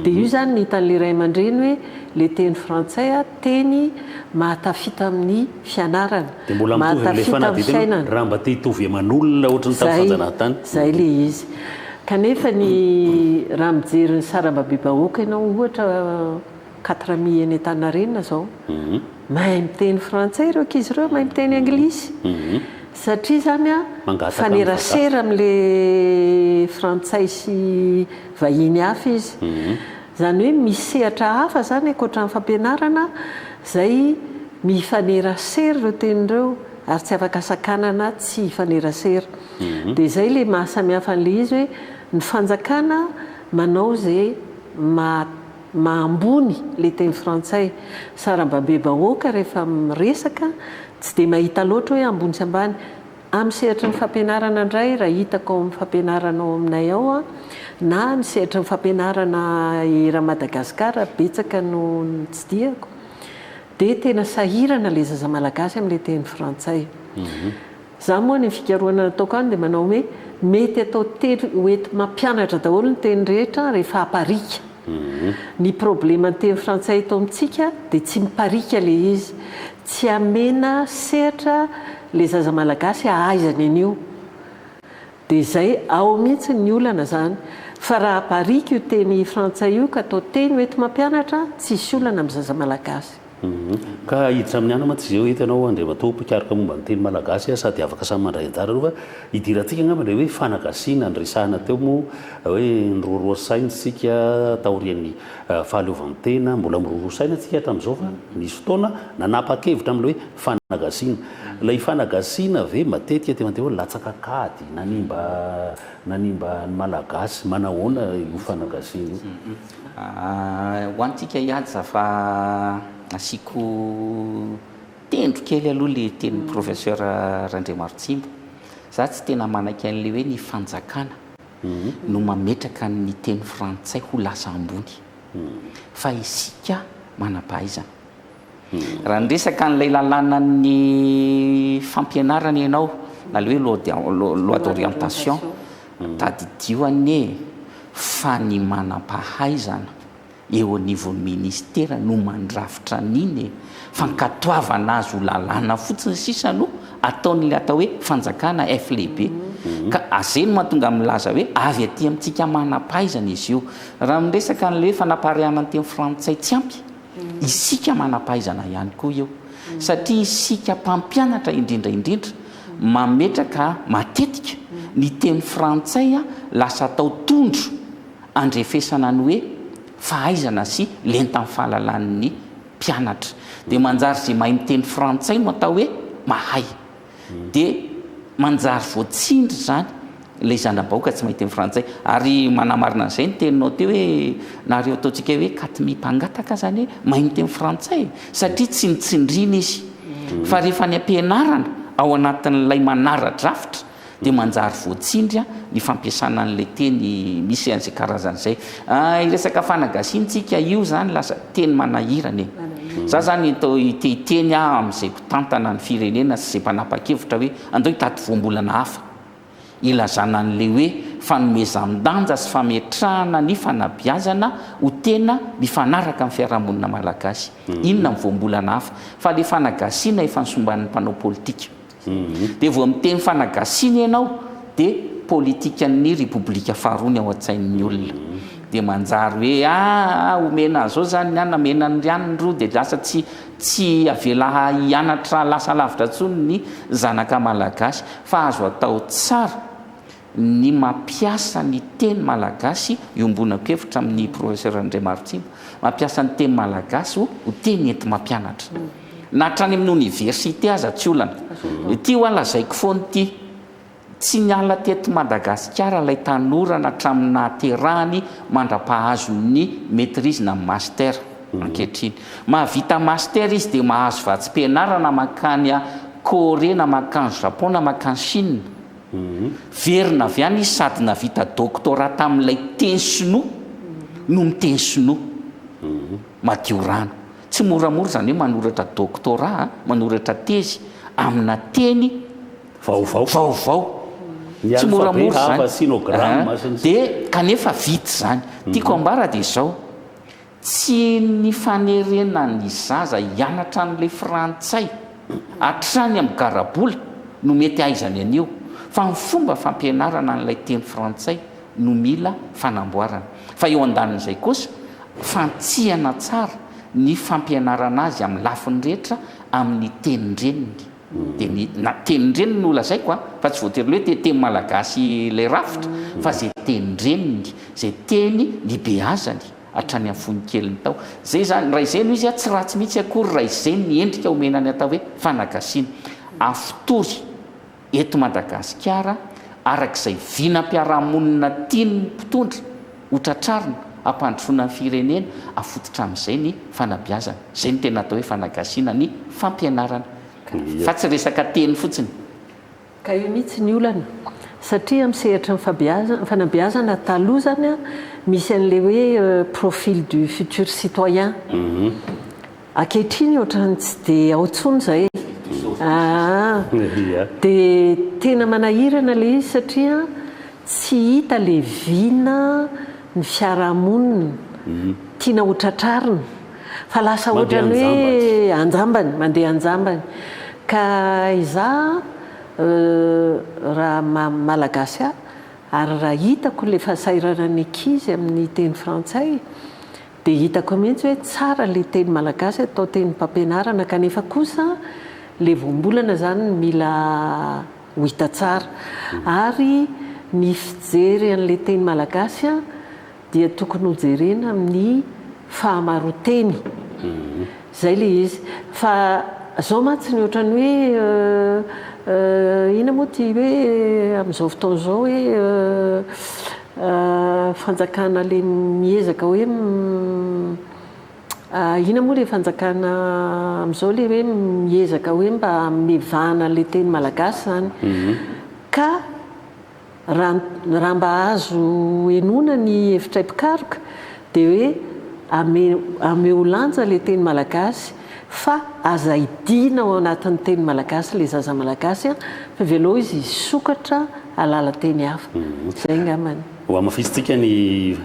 Dia io zany ny hitan'ilay ray aman-dreny hoe ilay teny frantsay teny mahatafita amin'ny fianarana, mahatafita amin'ny fiainana. Raha mba te hitovy aman'olona ohatrany tamin'ny fanjanahantany. Zay ilay izy. Kanefa ny raha mijery ny sarambabem-bahoaka ianao ohatra 4 any Antaninarenina zao, mahay miteny frantsay ireo ankizy ireo, mahay miteny anglisy. Satria zany fanerasera amin'ilay frantsay sy vahiny hafa izy. Zany hoe misy sehatra hafa zany ankoatran'ny fampianarana izay mifanerasera ireo tenin'ireo ary tsy afaka sakanana tsy hifanerasera. Dia izay ilay mahasamihafa an'ilay izy hoe ny fanjakana manao izay mahambony ilay teny frantsay. Sarambabem-bahoaka rehefa miresaka tsy dia mahita loatra hoe ambony sy ambany. Amin'ny sehatra ny fampianarana indray raha hitako ao amin'ny fampianarana ao aminay ao na ny sehatra ny fampianarana era Madagasikara betsaka no tsidihako dia tena sahirana ilay zaza malagasy amin'ilay teny frantsay. za moa ny fikaroana nataoko any dia manao hoe mety atao teny oety mampianatra daholo ny teny rehetra rehefa aparika ny problema ny teny frantsay eto amintsika dia tsy miparika le izy tsy amena sehatra le zaza malagasy ahaizany an'io dia zay ao mihitsy ny olana zany fa raha aparika io teny frantsay io ka atao teny oety mampianatra tsisy olana amin'ny zaza malagasy ka hiditra amin'ny ana ma tsy zay hitanao andriamatoa mpikaroka momba ny teny malagasy sady afaka samy mandray anjara aloha fa idirantsika angamba le hoe fanagasiana ny resahana teo moa hoe niroroasaina sika taorian'ny fahaleovan'ny tena mbola mirorosaina tsika hatramin'izao fa nisy fotoana nanapa-kevitra am'le hoe fanagasiana lay fanagasiana ve matetika temantea hoe latsaka kady nanimba ny malagasy manahoana io fanagasiana io ho antsika ihaja fa asiako tendro kely aloha le teny professeur Randriamarotsimbo za tsy tena manaky an'le hoe ny fanjakana no mametraka ny teny frantsay ho lasa ambony fa isika manam-pahaizana raha nresaka n'ilay lalàna ny fampianarana ianao na le hoe loi d'orientation tadidio anie fa ny manam-pahaizana eo anivon'ny ministera no mandrafitra an'iny fa nkatoavana azy ho lalàna fotsiny sisa no ataon'le atao hoe fanjakana f lehibe ka azay no mahatonga milaza hoe avy aty amintsika manam-pahaizana izy io raha miresaka n'le hoe fanapariana ny teny frantsay tsy ampy isika manam-pahaizana ihany koa eo satria isika mpampianatra indrindraindrindra mametraka matetika ny teny frantsay lasa atao tondro andrefesana ny hoe fahaizana sy lentan'ny fahalalan'ny mpianatra dia manjary zay mahay miteny frantsay no atao hoe mahay dia manjary voatsindry zany ilay zandrabaoka tsy mahay teny frantsay ary manamarina an'izay ny teninao teo hoe nareo ataontsika hoe katimi-pangataka zany hoe mahay miteny frantsay satria tsy nitsindrina izy fa rehefa ny ampianarana ao anatin'ilay manara-drafitra dia manjary voatsindry ny fampiasana an'ilay teny misy an'izay karazan'izay iresaka fanagasintsika io zany lasa teny manahirana za zany iteny amin'izay mpitantana ny firenena sy zay mpanapa-kevitra hoe andao hitady voambolana hafa ilazana an'le hoe fanomezan-danja sy fametrahana ny fanabiazana ho tena mifanaraka amin'ny fiarahamonina malagasy inona ny voambolana hafa fa le fanagasiana efa nisomban'ny mpanao politika dia vao miteny fanagasiana ianao dia politikan'ny repoblika faharoa ao an-tsain'ny olona dia manjary hoe omena zao zany ny ana mena ny rianiny roa dia lasa tsy avela hianatra lasa lavitra ntsony ny zanaka malagasy fa azo atao tsara ny mampiasa ny teny malagasy iombonako-hevitra amin'ny professeur Andriamarotsimbo mampiasa ny teny malagasy ho teny enti mampianatra na hatrany amin'ny université aza tsy olana ity ho alazaiko foany ity tsy niala teto Madagasikara ilay tanorana hatramin'ny nahaterahany mandra-pahazo ny maîtrise na master ankehitriny mahavita master izy dia mahazo vatsim-pianarana makany Corée na makany Japon na makany Chine verina avy any izy sady navita doctorat tamin'ilay teny sinoa no miteny sinoa madio rano tsy moramora zany hoe manoratra doctorat manoratra tezy amina teny vaovao tsy moramora zany dia kanefa vity zany tiako ambara dia izao tsy ny fanerena ny zaza hianatra an'ilay frantsay hatrany amin'ny garabola no mety aizany an'io fa ny fomba fampianarana n'ilay teny frantsay no mila fanamboarana fa eo andanin'izay kosa fantsihana tsara ny fampianarana azy amin'ny lafiny rehetra amin'ny tenindreniny dia tenindreniny no lazaiko fa tsy voatery hoe teny malagasy ilay rafitra fa zay tenindreniny zay teny ny beazany hatrany amin'ny fonikeliny tao zay zany raha izay no izy tsy ratsy mihitsy akory raha izay ny endrika omenany atao hoe fanagasiana afitory eto Madagasikara arak'izay vinam-piarahamonina tiany mpitondra hotratrarina ampandrosoana ny firenena afototra amin'izay ny fanabiazana zay ny tena atao hoe fanagasiana ny fampianarana fa tsy resaka teny fotsiny ka io mihitsy ny olana satria misehatra ny fanabiazana taloha zany misy an'le hoe profil du futur citoyen ankehitriny ohatrany tsy dia ao ntsony zay dia tena manahirana le izy satria tsy hita le vina ny fiarahamonina tiana hotratrarina fa lasa ohatrany hoe anjambany mandeha anjambany ka iza raha malagasy ary raha hitako le fahasairana ny ankizy amin'ny teny frantsay dia hitako mihitsy hoe tsara le teny malagasy atao teny mpampianarana kanefa kosa le voambolana zany mila ho hita tsara ary ny fijery an'le teny malagasy dia tokony hojerena amin'ny fahamaroteny zay le izy fa zao mantsy ny ohatrany hoe ina moa ty hoe amin'izao fotoana zao hoe fanjakana le miezaka hoe ina moa le fanjakana amin'izao le hoe miezaka hoe mba mevana le teny malagasy zany ka raha mba azo enona ny hevitra mpikaroka dia hoe ameo lanja le teny malagasy fa aza idina ao anatin'ny teny malagasy le zaza malagasy fa velao izy sokatra alala teny hafa zay ngamany ho amafisitsika ny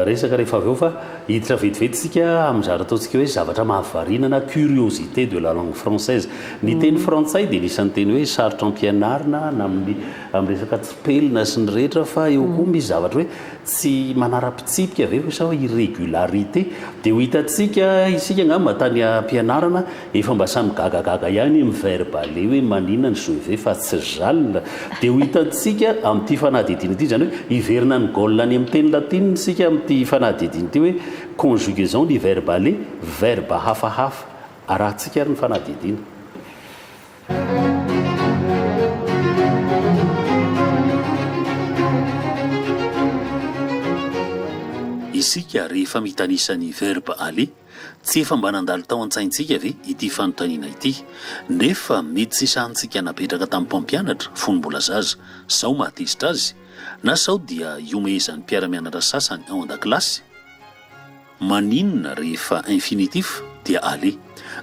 resaka rehefa avy eo fa hiditra vetivety amin'izary ataontsika hoe zavatra mahavariana na curiosité de la langue française ny teny frantsay dia nisan'ny teny hoe sarotra ampianarina na amin'ny resaka tsipelina sy ny rehetra fa eo koa misy zavatra hoe tsy manara-pitsipika ve sa hoe irrégularité dia ho hitantsika isika ngamba tany ampianarana efa mba samy gagagaga ihany amin'ny verbe aller hoe manina ny jeve fa tsy jale dia ho hitantsika amin'ity fanadidina ity zany hoe iverina ny gol any amin'ny teny latine sika amin'ity fanadidina ity hoe conjugaison du verbe aller verbe hafahafa arahantsika ary ny fanadidina isika rehefa mitanisany verbe aller tsy efa mba nandalo tao an-tsaintsika ve ity fanontaniana ity nefa mety sy sahantsika napetraka tamin'ny mpampianatra fony mbola zaza sao mahatezitra azy na sao dia iomehezan'ny mpiara-mianatra sasany ao an-dakilasy maninona rehefa infinitif dia aller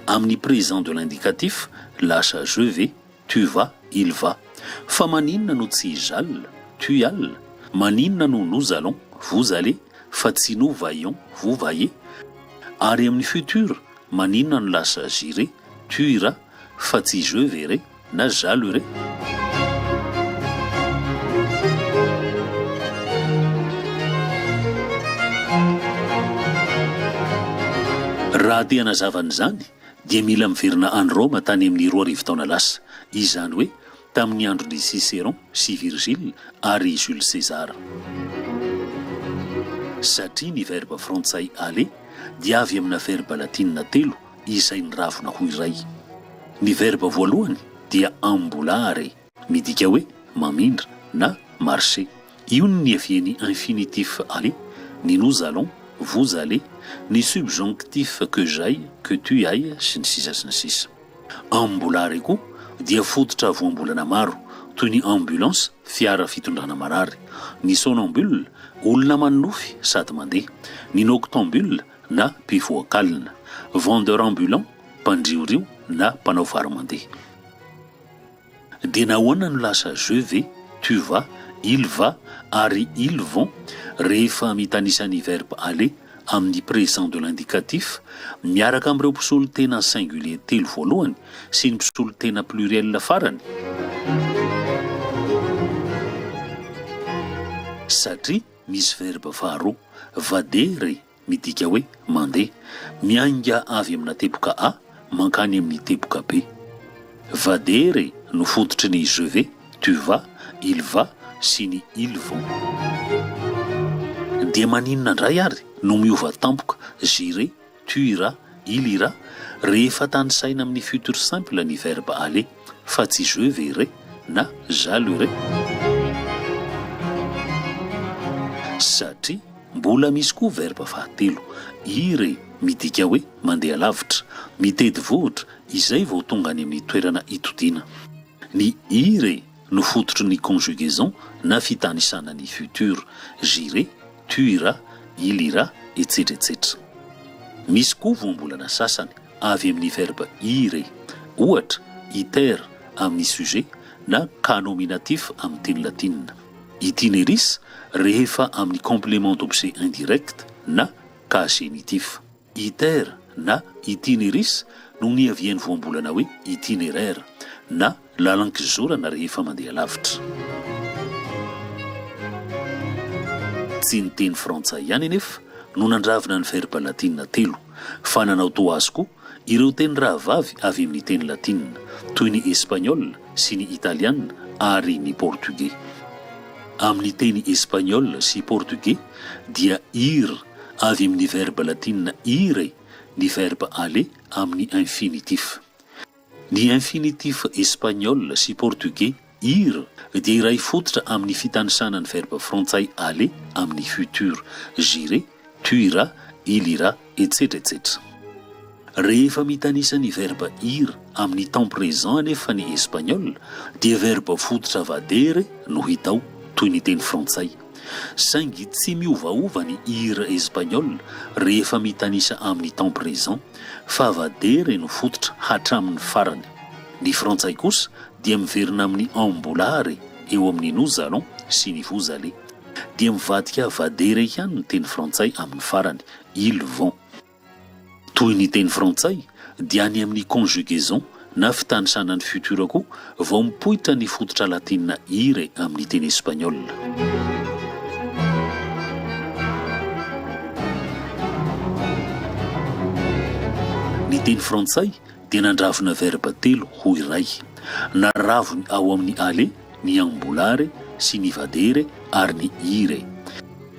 amin'ny présent de l'indicatif lasa je vais tu vas il va fa maninona no tsy jale tu all maninona no nous allons vous allez fa tsy nous voyons vous voyez ary amin'ny futur maninona no lasa j'irai tu iras fa tsy je verrai na jalerai raha te hanazavan'izany dia mila miverina any Roma tany amin'ny 2 taona lasa izany hoe tamin'ny andron'ny Cicéron sy Virgile ary Jules César satria ny verbe frantsay aller dia avy amina verbe latinina telo izay niravina ho iray ny verbe voalohany dia ambulare midika hoe mamindra na marcher io ny niaviany infinitif aller ny nous allons vous allez ny subjonctif que j'aille que tu ailles sy ny sisa sy ny sisa ambulare koa dia fototra voambolana maro toy ny ambulance fiara fitondrana marary ny sonambule olona manofy sady mandeha ny noctambule na mpivoakalina vendeur ambulant mpandriorio na mpanao vary mandeha dia nahoana no lasa je vais tu vas il va ary ils vont rehefa mitanisany verbe aller amin'ny présent de l'indicatif miaraka amin'ireo mpisolon-tena singulier telo voalohany sy ny mpisolon-tena pluriel farany satria misy verbe faharoa vadere midika hoe mandeha mianga avy amina tepoka A mankany amin'ny tepoka B vadere no fototry ny je vais tu vas il va sy ny ils vont dia maninona indray ary no miova tampoka j'irai tu iras il ira rehefa tany saina amin'ny futur simple ny verbe aller fa tsy je verrai na jalerai satria mbola misy koa verbe fahatelo ire midika hoe mandeha lavitra mitedy vohitra izay vao tonga any amin'ny toerana itodiana ny ire no fototry ny conjugaison na fitanisana ny futur j'irai tu iras il ira etc etc misy koa voambolana sasany avy amin'ny verbe ire ohatra iter amin'ny sujet na cas nominatif amin'ny teny latinina. Itineris rehefa amin'ny complément d'objet indirect na cas génitif. Iter na itineris no ny aviany voambolana hoe itinéraire na lalankizorana rehefa mandeha lavitra. Tsy ny teny frantsay ihany anefa no nandravina ny verbe latinina telo, fa nanao toa azy koa ireo teny rahavavy avy amin'ny teny latinina toy ny espagnol sy ny italiana ary ny portugais. Amin'ny teny espagnol sy portugais dia ir avy amin'ny verbe latinina ire, ny verbe aller amin'ny infinitif. Ny infinitif espagnol sy portugais ir dia iray fototra amin'ny fitanisanany verbe frantsay aller amin'ny futur, j'irai, tu iras, il ira, etc etc. Rehefa mitanisa ny verbe ir amin'ny temps présent anefa ny espagnol dia verbe fototra vadere no hitao toy ny teny frantsay. Saingy tsy miovaova ny ir espagnol rehefa mitanisa amin'ny temps présent fa vadere no fototra hatramin'ny farany. Ny frantsay kosa dia miverina amin'ny ambulare eo amin'ny nous allons sy ny vous allez, dia mivadika vadere ihany ny teny frantsay amin'ny farany, ils vont. Toy ny teny frantsay dia any amin'ny conjugaison na fitanisanany futur koa vao mipoitra ny fototra latinina ire amin'ny teny espagnol. Ny teny frantsay dia nandravina verbe telo ho iray, naraviny ao amin'ny aller, ny ambulare sy ny vadere ary ny ire.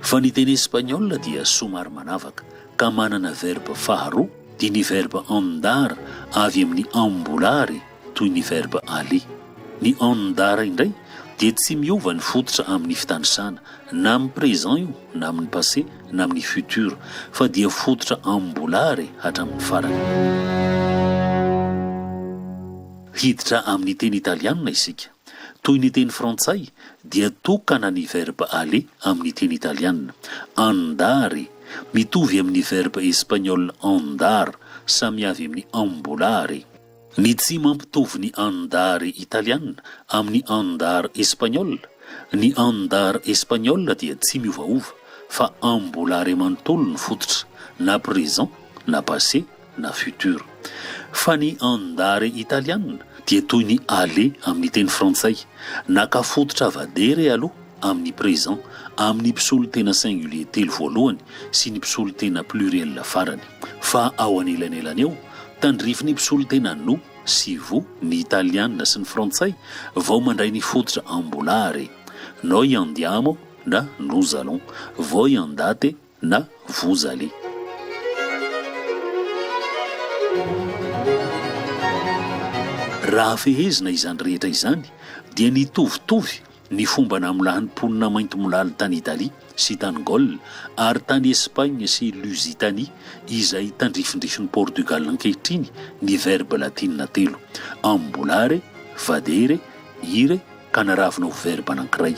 Fa ny teny espagnol dia somary manavaka ka manana verbe faharoa dia ny verbe andar avy amin'ny ambulare toy ny verbe aller. Ny andar indray dia tsy miova ny fototra amin'ny fitanisana na amin'ny présent io na amin'ny passé na amin'ny futur fa dia fototra ambulare hatramin'ny farany. Hiditra amin'ny teny italiana isika. Toy ny teny frantsay dia tokana ny verbe aller amin'ny teny italiana, andare, mitovy amin'ny verbe espagnol andar, samy avy amin'ny ambulare. Ny tsy mampitovy ny andare italiana amin'ny andar espagnol, ny andar espagnol dia tsy miovaova fa ambulare manontolo ny fototra na présent na passé na futur. Fa ny andare italiana dia toy ny aller amin'ny teny frantsay, naka fototra vadere aloha amin'ny présent amin'ny mpisolo tena singulier telo voalohany sy ny mpisolo tena pluriel farany. Fa ao anelanelany eo tandrify ny mpisolo tena no sy vous ny italiana sy ny frantsay vao mandray ny fototra ambulare, noi andiamo na nous allons, voi andate na vous allez. Raha fehezina izany rehetra izany dia nitovitovy ny fomba namolahan'ny mponina mainty molala tany Italia sy tany Gaule ary tany Espagne sy Lusitanie izay tandrifindrifin'ny Portugal ankehitriny ny verbe latinina telo, ambulare, vadere, ire ka naravina ho verbe anankiray.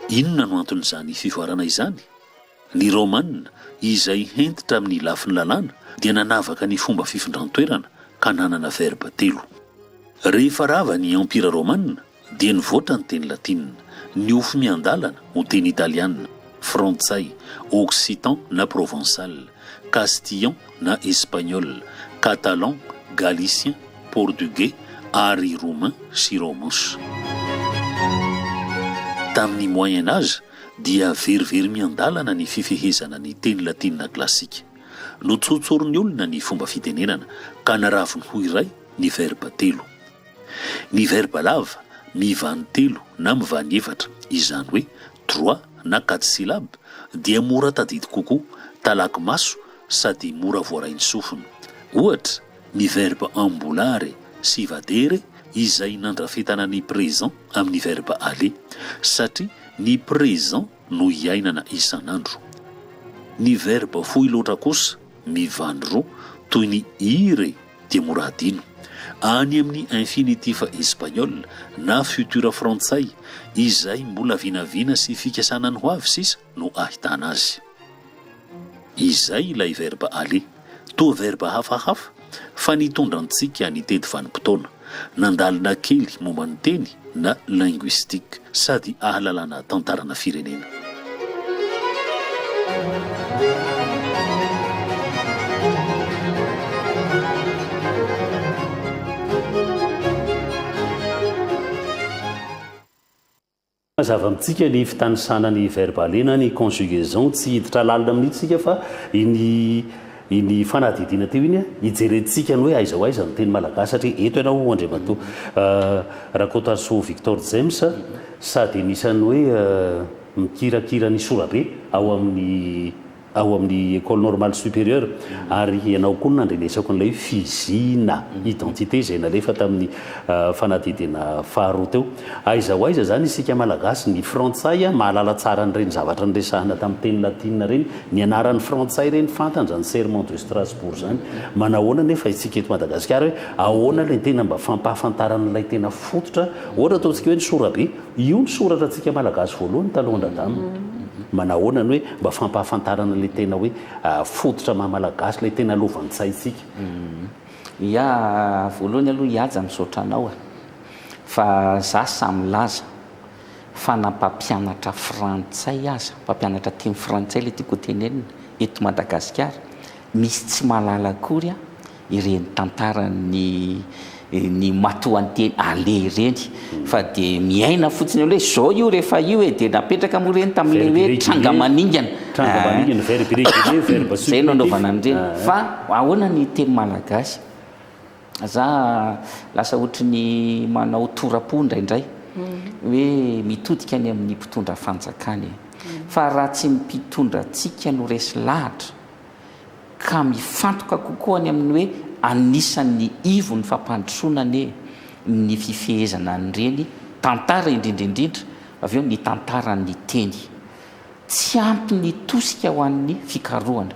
Inona no anton'izany fivoarana izany? Ny Romanina izay hentitra amin'ny lafiny lalàna dia nanavaka ny fomba fifindran-toerana ka nanana verbe telo. Rehefa rava ny Empira Romanina dia nivoatra ny teny latinina, niofy miandalana ho teny italiana, frantsay, occitan na provençal, castillan na espagnol, catalan, galicien, portugais ary roumain sy romanche. Tamin'ny moyen âge dia verivery miandalana ny fifehezana ny teny latinina klasika. Notsotsorony olona ny fomba fitenenana ka naraviny ho iray ny verbe telo. Ny verbe lava mivany telo na mivany efatra, izany hoe 3 na 4 syllabe dia mora tadidy kokoa, talaky maso sady mora voarainy sofina. Ohatra ny verbe ambulare sy vadere izay nandrafetana ny présent amin'ny verbe aller satria ny présent no iainana isan'andro. Ny verbe fohy loatra kosa mivany roa toy ny ire dia mora adino. Any amin'ny infinitif espagnol na futur frantsay izay mbola vinavina sy fikasana ny ho avy sisa no ahitana azy. Izay ilay verbe aller. Toa verbe hafahafa fa nitondrantsika ny tety vanim-potoana nandalina kely momba ny teny na linguistique sady ahalalana tantarana firenena. mazava amintsika ny fitanisana ny verbalena ny conjugaison tsy hiditra lalina amin'itsika fa iny fanadidina teo iny hijerentsika ny hoe aiza ho aiza ny teny malagasy satria eto ianao andriamato Rakotaso Victor James sady nisany hoe mikirakira ny sorabe ao amin'ny école normale supérieure ary ianao koa nandrenesako n'ilay fizina identité zay nalefa tamin'ny fanadidina faharoa teo aiza ho aiza zany isika malagasy ny frantsay mahalala tsara n'ireny zavatra nyresahana tamin'ny teny latina reny ny anaran'ny frantsay reny fantany zany serment de Strasbourg zany manahoana nefa isika eto Madagasikara hoe ahoana ilay tena mba fampahafantaran'ilay tena fototra ohatra ataontsika hoe ny sorabe io ny soratra antsika malagasy voalohany taloha andadamina manahoana ny hoe mba fampahafantarana le tena hoe fototra mahamalagasy le tena lovan'tsaitsika ia voalohany aloha hiaja misaotra anao fa za samy laza fa nampampianatra frantsay aza mpampianatra teny frantsay le tiako tenenina eto Madagasikara misy tsy mahalala akory ireny tantarany ny matoanteny ale ireny fa de miaina fotsiny hoe zao io rehefa io de napetraka mo reny tamin'le hoe tranga maningana zay nanaovana an'ireny fa ahoana ny teny malagasy za lasa ohatry ny manao torapo indraindray hoe mitodika any amin'ny mpitondra fanjakany fa raha tsy mpitondra tsika no resy lahatra ka mifantoka kokoa any amin'ny hoe anisan'ny ivo ny fampandrosoanany ny fifehezana an'ireny tantara indrindraindrindra avy eo ny tantarany teny tsy ampy ny tosika ho an'ny fikarohana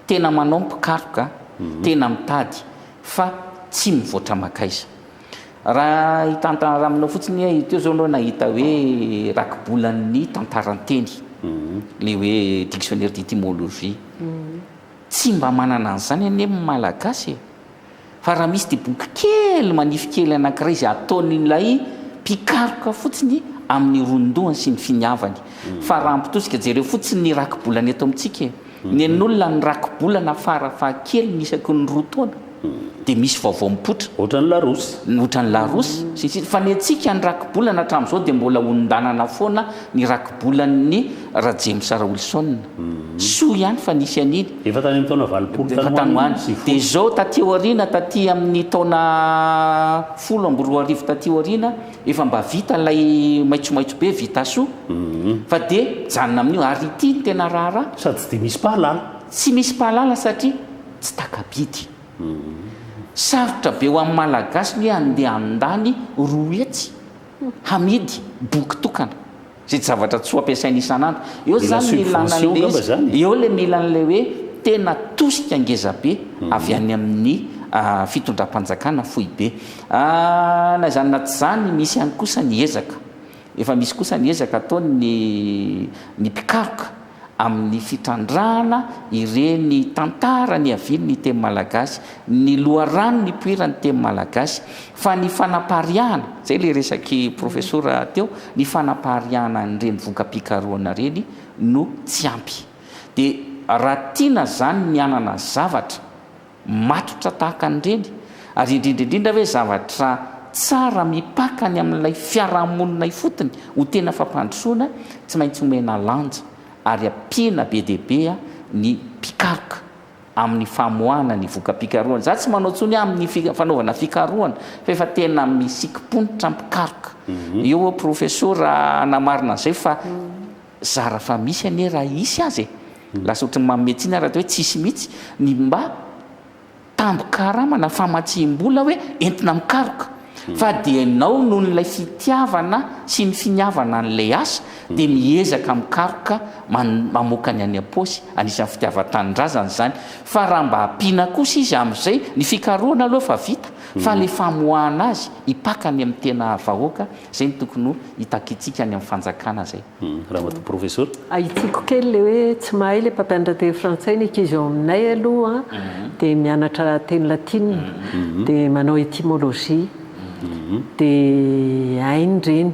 tena manao mpikaroka tena mitady fa tsy mivoatra makaiza raha hitantara aminao fotsiny teo zao anao nahita hoe rakibolan'ny tantaranteny le hoe dictionnaire d'étymologie tsy mba manana an'izany ane malagasy fa raha misy de boky kely manify kely anankiray izay ataon'ilay mpikaroka fotsiny amin'ny rondohany sy ny finiavany fa raha ampitosika jereo fotsiny ny rakibolana eto amintsika ny an'olona ny rakibolana farafahakely nisaky ny roa taona de misy vaovao mipotra ohatran'ny larosy fa ny atsika ny rakibolana hatramin'izao de mbola ondanana foana ny rakibolan'ny James Wilson soa ihany fa nisy an'iny efa tany amin'ny taona 20 de zao taty aoriana taty amin'ny taona 14 taty aoriana efa mba vita lay maitsomaitso be vita soa fa de janona amin'io ary ity ny tena raharaha sady tsy de misy pahalala tsy misy pahalala satria tsy takabidy sarotra be ho amin'ny malagasy ny andeha andany roetsy hamidy boky tokana zay zavatra tsy ho ampiasainy isan'andro eo zany eo le milan'le hoe tena tosika angeza be avy any amin'ny fitondram-panjakana fohy be na zany naty zany misy ihany kosa ny ezaka efa misy kosa ny ezaka ataony ny mpikaroka amin'ny fitrandrahana ireny tantara ny avily ny teny malagasy ny loharano ny poirany teny malagasy fa ny fanapariahana zay le resaky profesora teo ny fanapariahana nyreny voka-pikaroana reny no tsy ampy de raha tiana zany ny anana zavatra matotra tahaka an'ireny ary indrindraindrindra hoe zavatra tsara mipakany amin'ilay fiarahamonina ifotony ho tena fampandrosoana tsy maintsy omena lanja ary apiana be debea ny mpikaroka amin'ny famoahana ny voka-pikaroana za tsy manao tsony amin'ny fanaovana fikaroana fa efa tena misikimponitra mpikaroka eo profesora namarina zay fa zara fa misy ane raha isy azy lasa ohatrany mametsina raha hoe tsisy mihitsy ny mba tambokaramana famatsiam-bola hoe entina mikaroka fa de nao noho n'ilay fitiavana sy ny finiavana n'lay asa de miezaka mikaroka mamoaka ny any am-paosy anisan'ny fitiavan-tanindrazana zany fa raha mba ampiana kosa izy amin'izay ny fikaroana aloha fa vita fa le famoahana azy hipakany amin'ny tena vahoaka zay ny tokony ho hitakitsika any amin'ny fanjakana zay. Raha mato professeur ahitsiko kely le hoe tsy mahay le mpampianatra teny frantsay ny ankizy ao aminay aloha dia mianatra teny latina dia manao étymologie dia hainy reny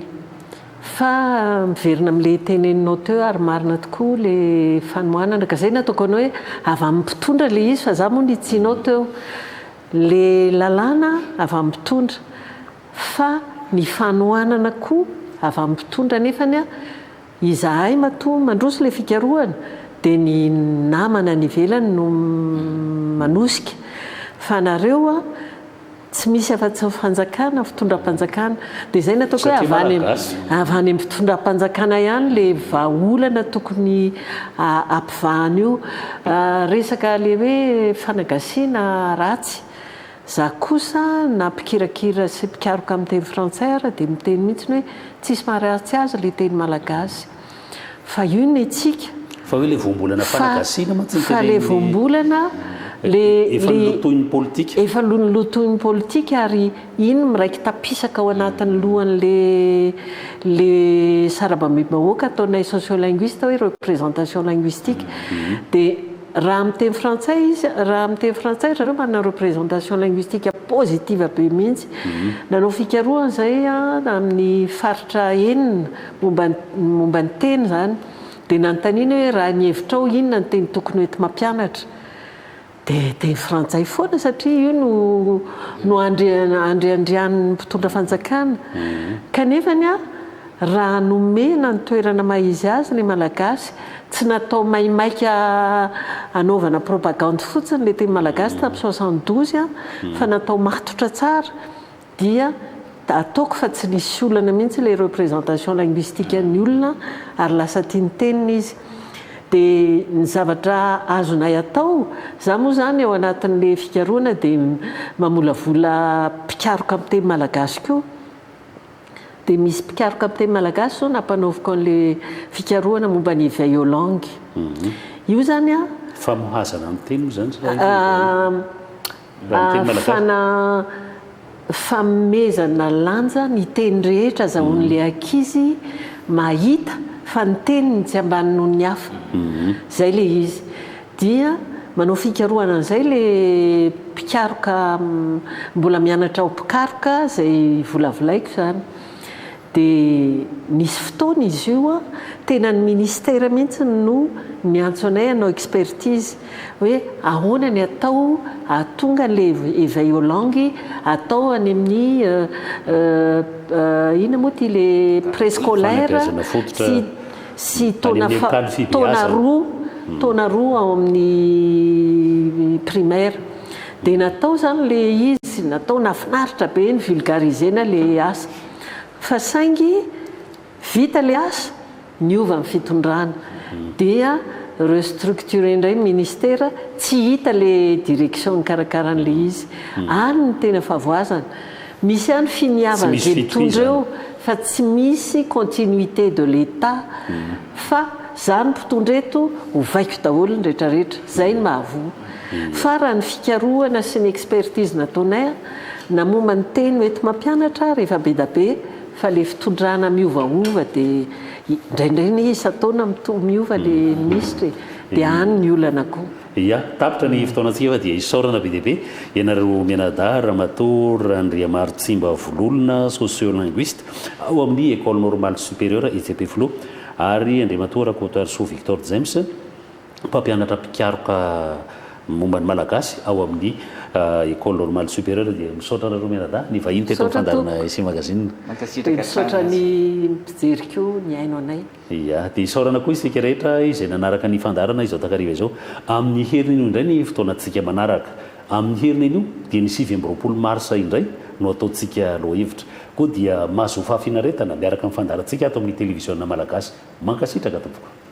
fa miverina amin'le teneninao teo ary marina tokoa le fanohanana ka zay nataoko anao hoe avy amin'ny mpitondra le izy fa za moa nitsinao teo le lalàna avy amin'ny mpitondra fa ny fanohanana koa avy amin'ny mpitondra nefany a izahay matoa mandroso le fikarohana dia ny namana ny ivelany no manosika fa nareo a tsy misy afa-tsy fanjakana fitondram-panjakana dia zay nataoko hoe avy any mpitondram-panjakana ihany le vahaolana tokony ampivahana io resaka le hoe fanagasiana ratsy za kosa na mpikirakira sy mpikaroka amin'ny teny frantsay ara dia miteny mihitsiny hoe tsisy maharatsy azy le teny malagasy fa io ny tsika fa hoe le voambolana fanagasiana fa le voambolana efa nolotoin'ny politika efa nolotoin'ny politika ary iny miraiky tapisaka ao anatin'ny lohan'le sarabamim-bahoaka ataonay sociolinguiste hoe représentation linguistique dia raha amin'ny teny frantsay izy raha amin'ny teny frantsay zareo manana représentation linguistique positive be mihitsy nanao fikarohana zay amin'ny faritra enina momba ny teny zany dia nanontaniana hoe raha ny hevitrao inona ny teny tokony hoety mampianatra dia teny frantsay foana satria io no andriandrian'ny mpitondra fanjakana kanefany a raha nomena ny toerana maizy azy ny malagasy tsy natao maimaika anaovana propagande fotsiny le teny malagasy tamin'ny 72 fa natao matotra tsara dia ataoko fa tsy nisy olana mihitsy le représentation linguistique ny olona ary lasa tiany teniny izy dia ny zavatra azonay atao za moa zany ao anatin'le fikarohana dia mamolavola mpikaroka amin'ny teny malagasy koa dia misy mpikaroka amin'ny teny malagasy zao nampanaoviko an'le fikarohana momba ny veille aux langues io zany a famohazana amin'ny teny moa zany famezana lanja ny teny rehetra zahoan'le ankizy mahita fa ny teniny tsy ambany noho ny hafa zay le izy dia manao fikarohana an'izay le mpikaroka mbola mianatra ao mpikaroka zay volavolaiko zany dia nisy fotoana izy io a tena ny ministera mihitsy no miantso anay anao expertise hoe ahoana ny atao atonga le éveil aux langues atao any amin'ny ina moa ty le préscolaire sy taona roa ao amin'ny primaire dia natao zany le izy natao nafinaritra be ny vulgarisena le asa fa saingy vita le asa niova amin'ny fitondrana dia restructuré indray ministera tsy hita le direction nikarakaran'le izy any ny tena favoazana misy any finiavana zay mitondra eo fa tsy misy continuité de l'état fa zany mpitondra eto hovaiko daholo ny rehetrarehetra zay ny mahavoa fa raha ny fikarohana sy ny expertise nataonay na momba ny teny hoety mampianatra rehefa be da be fa le fitondrana miovaova dia indraindray ny isataona miova le ministre dia any ny olana koa ia tapitra ny fotoanantsika fa dia isaorana be deaibe ianareo mianadahy Ramatoa Randriamaritsimba Vololona sociolinguiste ao amin'ny école normale supérieure ICP Flo ary Andriamatoa Rakotoarisoa Victor James mpampianatra mpikaroka momba ny malagasy ao amin'ny école normale supérieure dia misaotra nareo mianadahy ny vahiny teto amin'ny fandarana isi magazine misaotra ny mpijery koa ny aino anay ia dia isaorana koa isika rehetra izay nanaraka ny fandarana izao takariva izao amin'ny herin'io indray ny fotoanantsika manaraka amin'ny herin'io dia ny 7 marsa indray no ataontsika lohahevitra koa dia mahazo fahafinaretana miaraka amin'ny fandarantsika ato amin'ny télévision malagasy mankasitraka tompoko